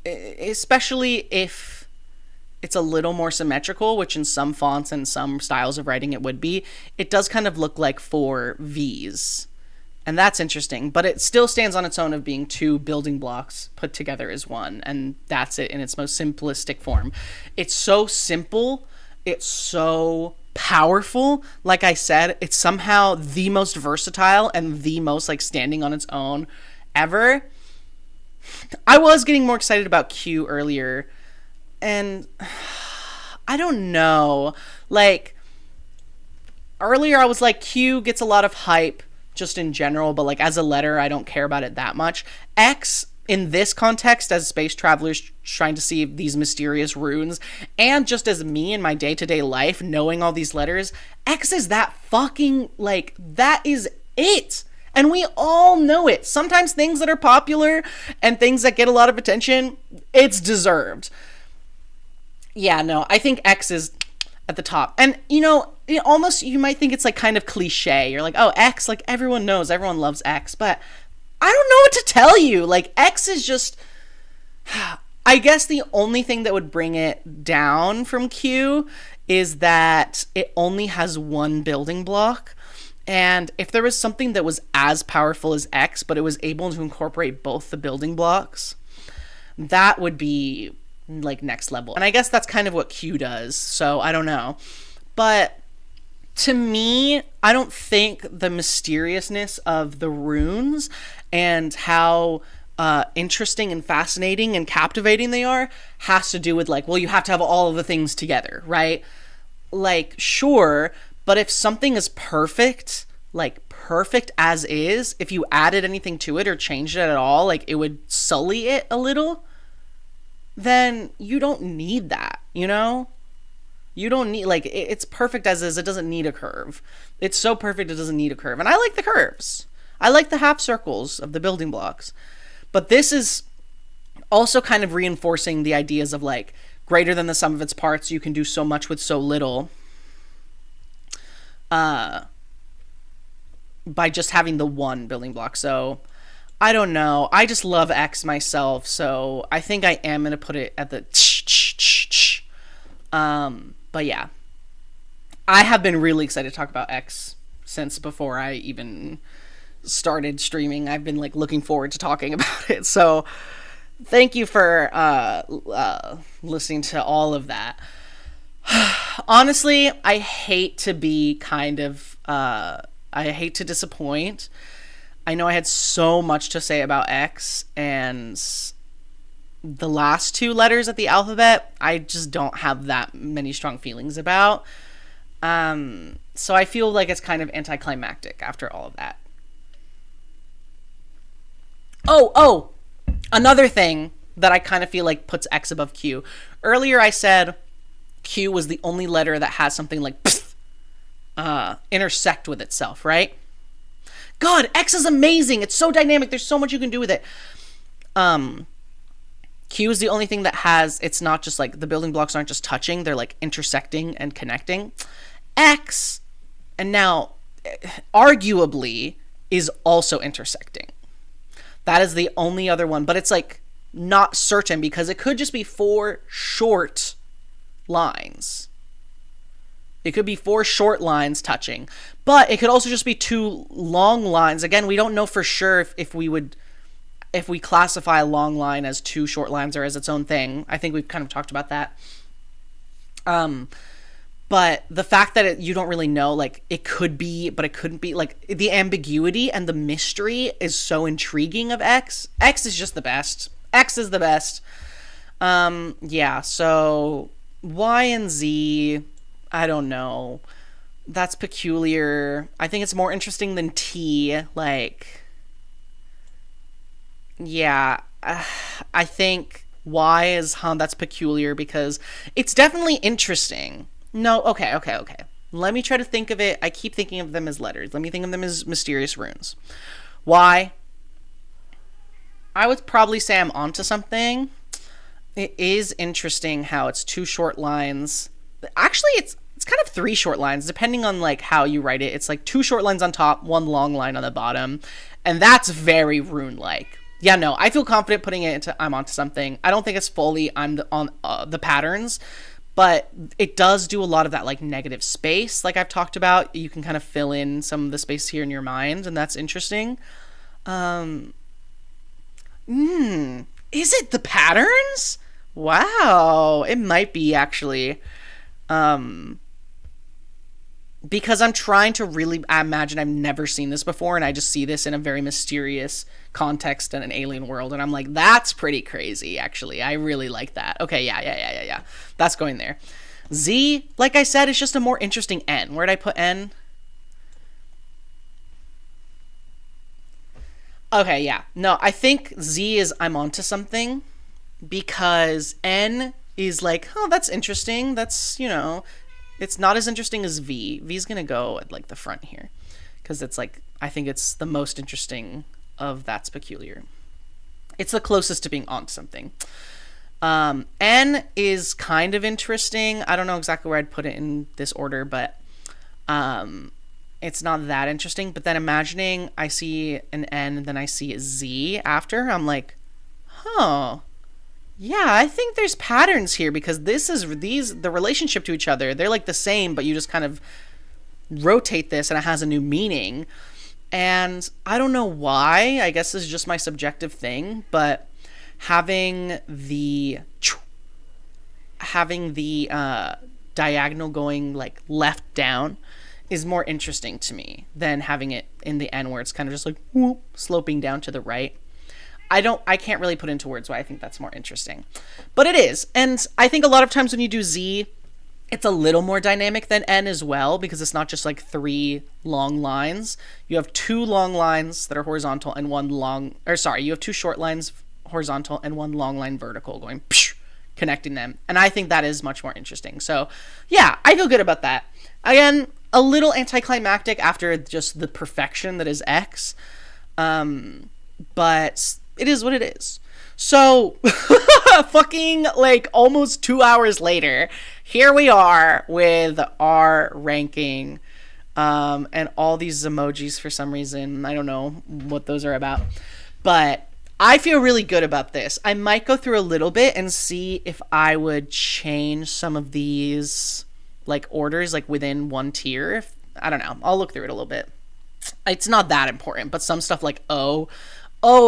especially if it's a little more symmetrical, which in some fonts and some styles of writing it would be, it does kind of look like 4 V's. And that's interesting, but it still stands on its own of being 2 building blocks put together as one, and that's it in its most simplistic form. It's so simple, it's so powerful. Like I said, it's somehow the most versatile and the most like standing on its own ever. I was getting more excited about Q earlier, and I don't know. Like, earlier I was like, Q gets a lot of hype just in general, but like as a letter, I don't care about it that much. X, in this context, as space travelers trying to see these mysterious runes, and just as me in my day-to-day life, knowing all these letters, X is that fucking, like, that is it. And we all know it. Sometimes things that are popular and things that get a lot of attention, it's deserved. Yeah, no, I think X is at the top. And, you know, it almost, you might think it's like kind of cliche. You're like, oh, X, like everyone knows, everyone loves X. But I don't know what to tell you. Like, X is just, I guess the only thing that would bring it down from Q is that it only has 1 building block. And if there was something that was as powerful as X, but it was able to incorporate both the building blocks, that would be like next level. And I guess that's kind of what Q does. So I don't know. But to me, I don't think the mysteriousness of the runes and how interesting and fascinating and captivating they are has to do with like, well, you have to have all of the things together, right? Like, sure. But if something is perfect, like perfect as is, if you added anything to it or changed it at all, like it would sully it a little, then you don't need that, you know? You don't need, like, it's perfect as is. It doesn't need a curve. It's so perfect it doesn't need a curve. And I like the curves. I like the half circles of the building blocks. But this is also kind of reinforcing the ideas of like greater than the sum of its parts. You can do so much with so little. By just having the 1 building block. So I don't know. I just love X myself, so I think I am gonna put it at the but yeah, I have been really excited to talk about X since before I even started streaming. I've been like looking forward to talking about it, so thank you for listening to all of that. Honestly, I hate to be kind of I hate to disappoint. I know I had so much to say about X, and the last 2 letters of the alphabet, I just don't have that many strong feelings about. So I feel like it's kind of anticlimactic after all of that. Oh, another thing that I kind of feel like puts X above Q. Earlier I said Q was the only letter that has something like intersect with itself, right? God, X is amazing. It's so dynamic. There's so much you can do with it. Q is the only thing that has, it's not just like the building blocks aren't just touching, they're like intersecting and connecting. X, and now arguably, is also intersecting. That is the only other one, but it's like not certain because it could just be 4 short lines. It could be 4 short lines touching, but it could also just be 2 long lines. Again, we don't know for sure if we classify a long line as 2 short lines or as its own thing. I think we've kind of talked about that. But the fact that you don't really know, like, it could be, but it couldn't be, like, the ambiguity and the mystery is so intriguing of X. X is just the best. X is the best. Yeah, so Y and Z, I don't know. That's peculiar. I think it's more interesting than T. Like, yeah, I think Why is that's peculiar? Because it's definitely interesting. No, okay, okay, okay. Let me try to think of it. I keep thinking of them as letters. Let me think of them as mysterious runes. Why? I would probably say I'm onto something. It is interesting how it's two short lines. Actually, it's kind of three short lines depending on like how you write it. It's like two short lines on top, one long line on the bottom, and that's very rune like. Yeah, no, I feel confident putting it into I'm onto something. I don't think it's fully on the patterns, but it does do a lot of that like negative space like I've talked about. You can kind of fill in some of the space here in your mind, and that's interesting. Um, is it the patterns? Wow, it might be actually. Um, because I'm trying to really imagine I've never seen this before, and I just see this in a very mysterious context in an alien world, and I'm like, that's pretty crazy, actually. I really like that. Okay, yeah. That's going there. Z, like I said, is just a more interesting N. Where'd I put N? Okay, yeah. No, I think Z is I'm onto something because N is like, oh, that's interesting. That's, it's not as interesting as V. V's gonna go at like the front here because it's like, I think it's the most interesting of that's peculiar. It's the closest to being onto something. N is kind of interesting. I don't know exactly where I'd put it in this order, but it's not that interesting. But then imagining I see an N and then I see a Z after, I'm like, huh. Yeah, I think there's patterns here because the relationship to each other, they're like the same, but you just kind of rotate this and it has a new meaning. And I don't know why. I guess this is just my subjective thing, but having the diagonal going like left down is more interesting to me than having it in the N where it's kind of just like whoop, sloping down to the right. I can't really put into words why I think that's more interesting. But it is. And I think a lot of times when you do Z, it's a little more dynamic than N as well because it's not just like three long lines. You have two long lines that are horizontal and you have two short lines horizontal and one long line vertical going psh, connecting them. And I think that is much more interesting. So yeah, I feel good about that. Again, a little anticlimactic after just the perfection that is X. But it is what it is. So, fucking like almost 2 hours later, here we are with our ranking. And all these emojis for some reason. I don't know what those are about. But I feel really good about this. I might go through a little bit and see if I would change some of these like orders like within one tier. I don't know. I'll look through it a little bit. It's not that important, but some stuff like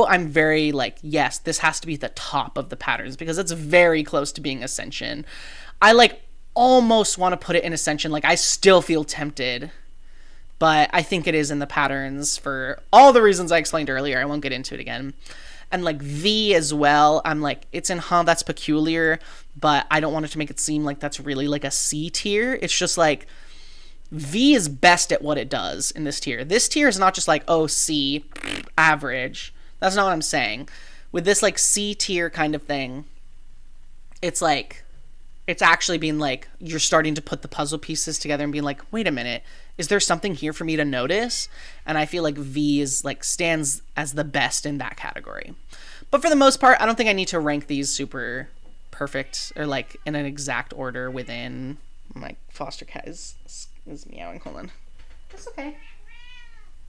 I'm very like, yes, this has to be the top of the patterns because it's very close to being Ascension. I like almost want to put it in Ascension. Like I still feel tempted, but I think it is in the patterns for all the reasons I explained earlier. I won't get into it again. And like V as well, I'm like, it's in that's peculiar, but I don't want it to make it seem like that's really like a C tier. It's just like V is best at what it does in this tier. This tier is not just like, oh, C, average. That's not what I'm saying. With this like C tier kind of thing, it's like, it's actually being like, you're starting to put the puzzle pieces together and being like, wait a minute, is there something here for me to notice? And I feel like V is like stands as the best in that category. But for the most part, I don't think I need to rank these super perfect or like in an exact order within. My foster cat is meowing. Hold on. It's okay.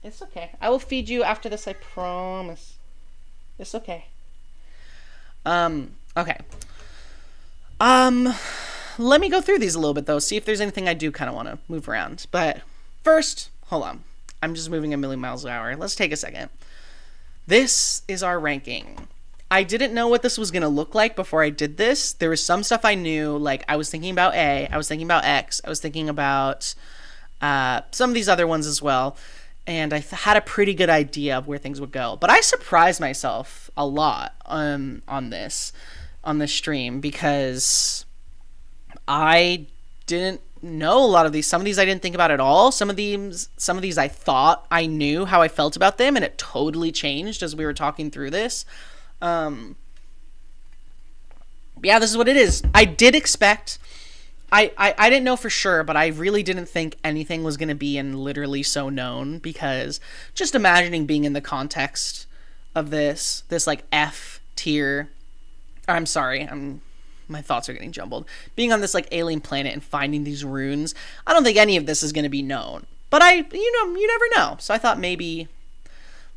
It's okay. I will feed you after this, I promise. It's okay. Okay. Let me go through these a little bit though, see if there's anything I do kind of want to move around. But first, hold on. I'm just moving a million miles an hour. Let's take a second. This is our ranking. I didn't know what this was going to look like before I did this. There was some stuff I knew, like I was thinking about A, I was thinking about X, I was thinking about some of these other ones as well. And I had a pretty good idea of where things would go. But I surprised myself a lot on this stream because I didn't know a lot of these. Some of these I didn't think about at all. Some of these I thought I knew how I felt about them, and it totally changed as we were talking through this. But yeah, this is what it is. I did expect. I didn't know for sure, but I really didn't think anything was going to be in literally so known, because just imagining being in the context of this like F tier. I'm sorry, my thoughts are getting jumbled. Being on this like alien planet and finding these runes, I don't think any of this is going to be known. But you never know. So I thought maybe,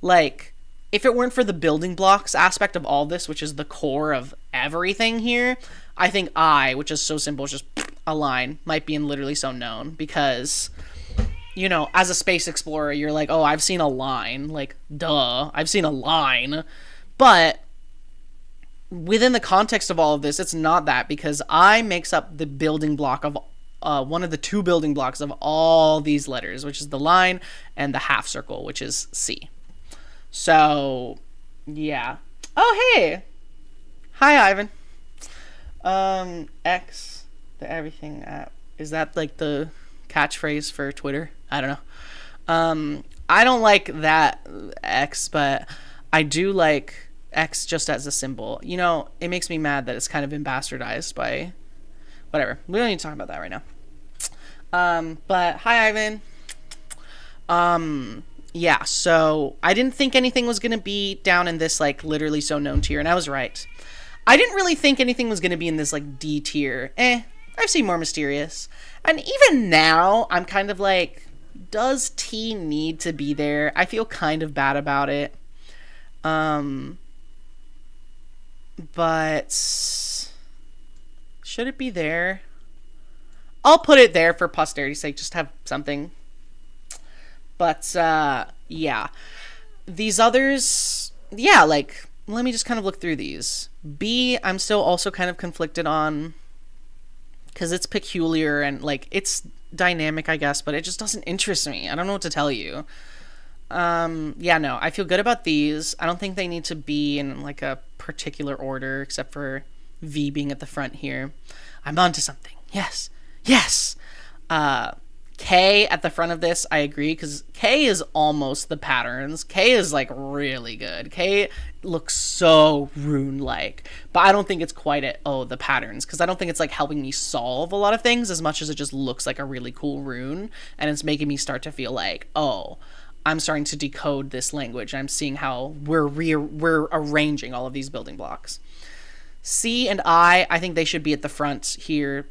like, if it weren't for the building blocks aspect of all this, which is the core of everything here, I think which is so simple, it's just a line, might be in literally so known, because, as a space explorer, you're like, oh, I've seen a line. Like, duh, I've seen a line. But within the context of all of this, it's not that, because I makes up the building block of one of the two building blocks of all these letters, which is the line and the half circle, which is C. So, yeah. Oh, hey! Hi, Ivan. X, the everything app. Is that like the catchphrase for Twitter? I don't know. I don't like that X, but I do like X just as a symbol. It makes me mad that it's kind of been bastardized by whatever. We don't need to talk about that right now. But hi, Ivan. Yeah, so I didn't think anything was going to be down in this, like, literally so known tier, and I was right. I didn't really think anything was going to be in this, like, D tier. I've seen more mysterious. And even now, I'm kind of like, does T need to be there? I feel kind of bad about it. But should it be there? I'll put it there for posterity's sake, just have something. But, yeah. These others, yeah, like, let me just kind of look through these. B, I'm still also kind of conflicted on, because it's peculiar and, like, it's dynamic, I guess, but it just doesn't interest me. I don't know what to tell you. Yeah, no, I feel good about these. I don't think they need to be in, like, a particular order, except for V being at the front here. I'm onto something. Yes. Yes! K at the front of this, I agree, because K is almost the patterns. K is, like, really good. K looks so rune-like, but I don't think it's quite at, the patterns, because I don't think it's, like, helping me solve a lot of things as much as it just looks like a really cool rune, and it's making me start to feel like, I'm starting to decode this language, and I'm seeing how we're arranging all of these building blocks. C and I think they should be at the front here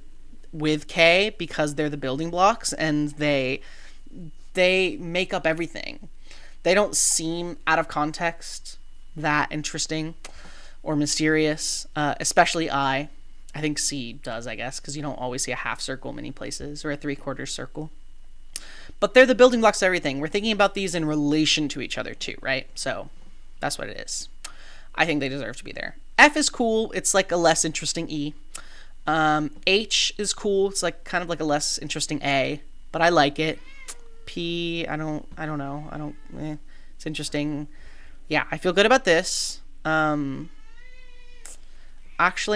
with K, because they're the building blocks and they make up everything. They don't seem out of context that interesting or mysterious, especially I think C does, I guess, because you don't always see a half circle many places, or a 3/4 circle. But they're the building blocks of everything. We're thinking about these in relation to each other too, right? So that's what it is. I think they deserve to be there. F is cool. It's like a less interesting E. H is cool. It's like kind of like a less interesting A, but I like it. P, I don't know. It's interesting. Yeah, I feel good about this. Actually,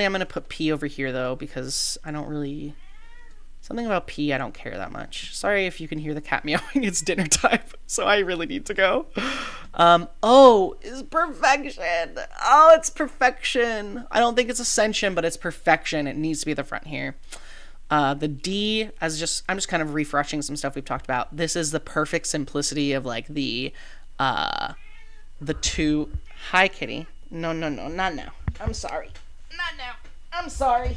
I'm going to put P over here though, because I don't really, something about P I don't care that much. Sorry if you can hear the cat meowing. It's dinner time, so I really need to go. O is perfection. Oh, it's perfection. I don't think it's ascension, but it's perfection. It needs to be at the front here. The D, I'm just kind of refreshing some stuff we've talked about. This is the perfect simplicity of like the two. Hi, kitty. No, not now. I'm sorry. Not now. I'm sorry.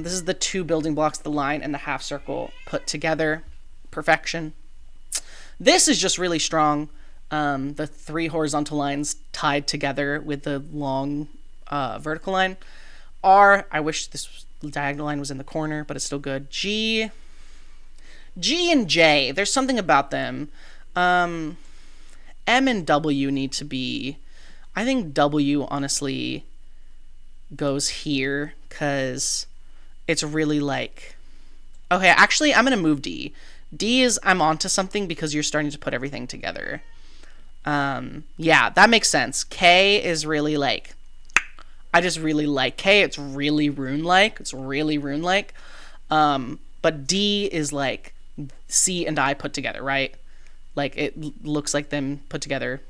This is the two building blocks, the line and the half circle put together. Perfection. This is just really strong. The 3 horizontal lines tied together with the long vertical line. R, I wish this diagonal line was in the corner, but it's still good. G and J, there's something about them. M and W need to be, I think W honestly goes here, because it's really like, okay, actually I'm going to move D. D is I'm onto something because you're starting to put everything together. Yeah, that makes sense. K is really like, I just really like K. It's really rune-like. But D is like C and I put together, right? Like it looks like them put together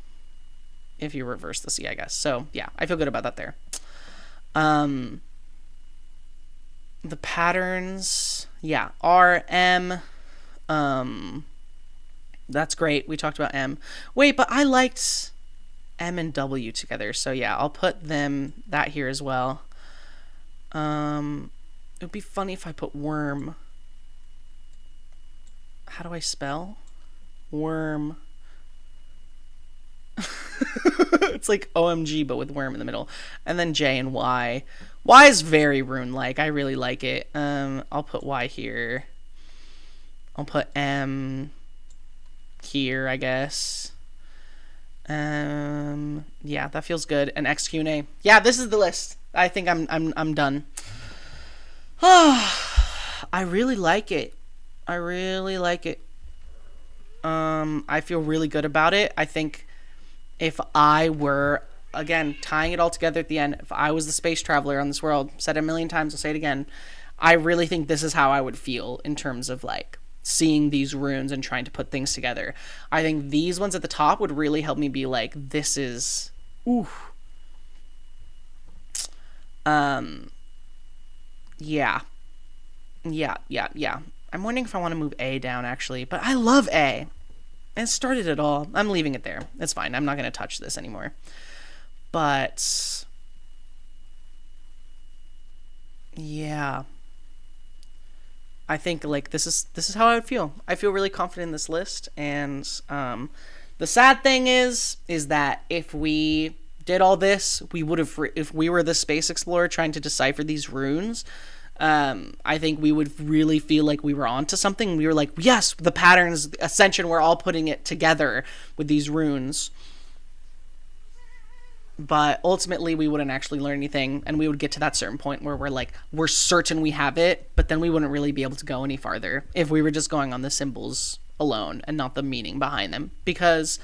if you reverse the C, I guess. So yeah, I feel good about that there. Um, the patterns, yeah, R, M. Um, that's great. We talked about M. Wait, but I liked M and W together, so yeah, I'll put that here as well. It would be funny if I put worm. How do I spell? Worm. It's like OMG, but with worm in the middle. And then J and Y. Y is very rune-like. I really like it. I'll put Y here. I'll put M here, I guess. Yeah, that feels good. And XQ&A. Yeah, this is the list. I think I'm done. I really like it. I really like it. I feel really good about it. I think if I were, again, tying it all together at the end, if I was the space traveler on this world, said it a million times, I'll say it again, I really think this is how I would feel in terms of like seeing these runes and trying to put things together. I think these ones at the top would really help me be like, this is, ooh. Yeah. Yeah. I'm wondering if I want to move A down, actually. But I love A. And it started it all. I'm leaving it there. It's fine. I'm not going to touch this anymore. But yeah. I think like this is how I would feel. I feel really confident in this list. And the sad thing is that if we did all this, we would have, if we were the space explorer trying to decipher these runes, I think we would really feel like we were onto something. We were like, yes, the patterns, Ascension, we're all putting it together with these runes. But ultimately, we wouldn't actually learn anything, and we would get to that certain point where we're like, we're certain we have it, but then we wouldn't really be able to go any farther if we were just going on the symbols alone and not the meaning behind them. Because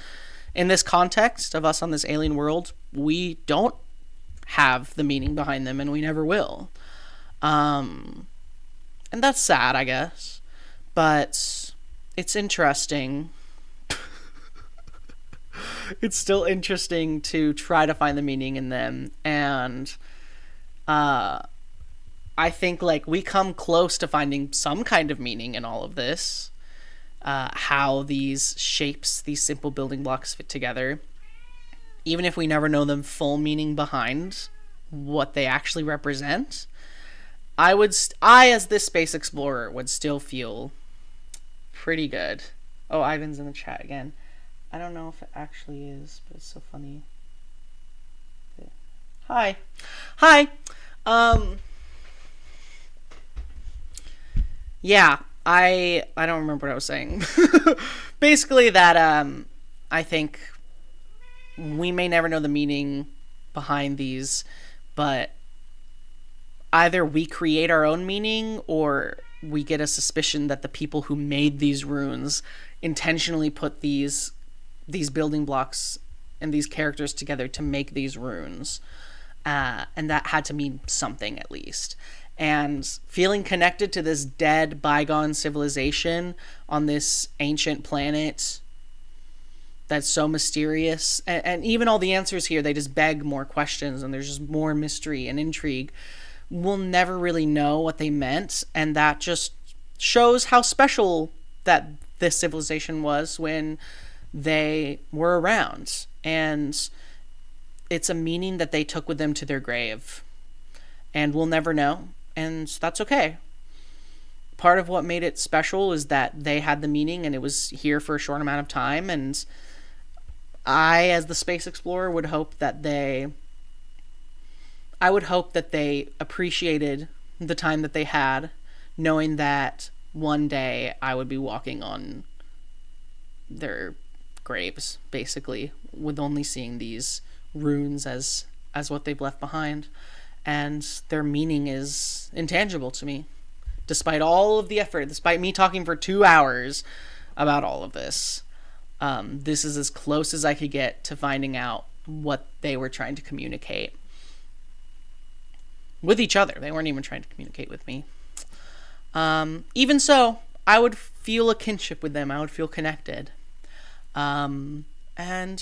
in this context of us on this alien world, we don't have the meaning behind them, and we never will. And that's sad, I guess, but it's interesting. It's still interesting to try to find the meaning in them, and I think like we come close to finding some kind of meaning in all of this. How these shapes, these simple building blocks fit together, even if we never know the full meaning behind what they actually represent. I as this space explorer would still feel pretty good. Oh, Ivan's in the chat again. I don't know if it actually is, but it's so funny. Hi. Yeah, I don't remember what I was saying. Basically that I think we may never know the meaning behind these, but either we create our own meaning or we get a suspicion that the people who made these runes intentionally put these building blocks and these characters together to make these runes. And that had to mean something at least. And feeling connected to this dead, bygone civilization on this ancient planet that's so mysterious. And even all the answers here, they just beg more questions, and there's just more mystery and intrigue. We'll never really know what they meant, and that just shows how special that this civilization was when they were around. And it's a meaning that they took with them to their grave, and we'll never know, and that's okay. Part of what made it special is that they had the meaning and it was here for a short amount of time, and I, as the space explorer, would hope that they appreciated the time that they had, knowing that one day I would be walking on their graves, basically, with only seeing these runes as what they've left behind. And their meaning is intangible to me, despite all of the effort, despite me talking for 2 hours about all of this. This is as close as I could get to finding out what they were trying to communicate with each other. They weren't even trying to communicate with me. Even so, I would feel a kinship with them. I would feel connected. And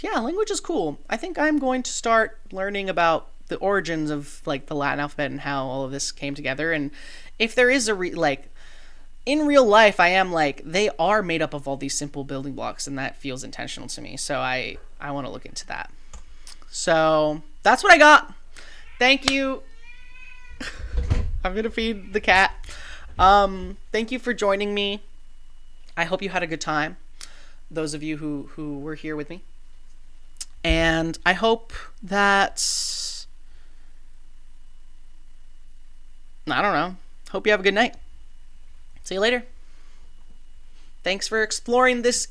yeah, language is cool. I think I'm going to start learning about the origins of like the Latin alphabet and how all of this came together. And if there is a like in real life, I am like they are made up of all these simple building blocks, and that feels intentional to me. So I want to look into that. So that's what I got. Thank you. I'm gonna feed the cat. Thank you for joining me. I hope you had a good time. Those of you who were here with me. And I hope that I don't know. Hope you have a good night. See you later. Thanks for exploring this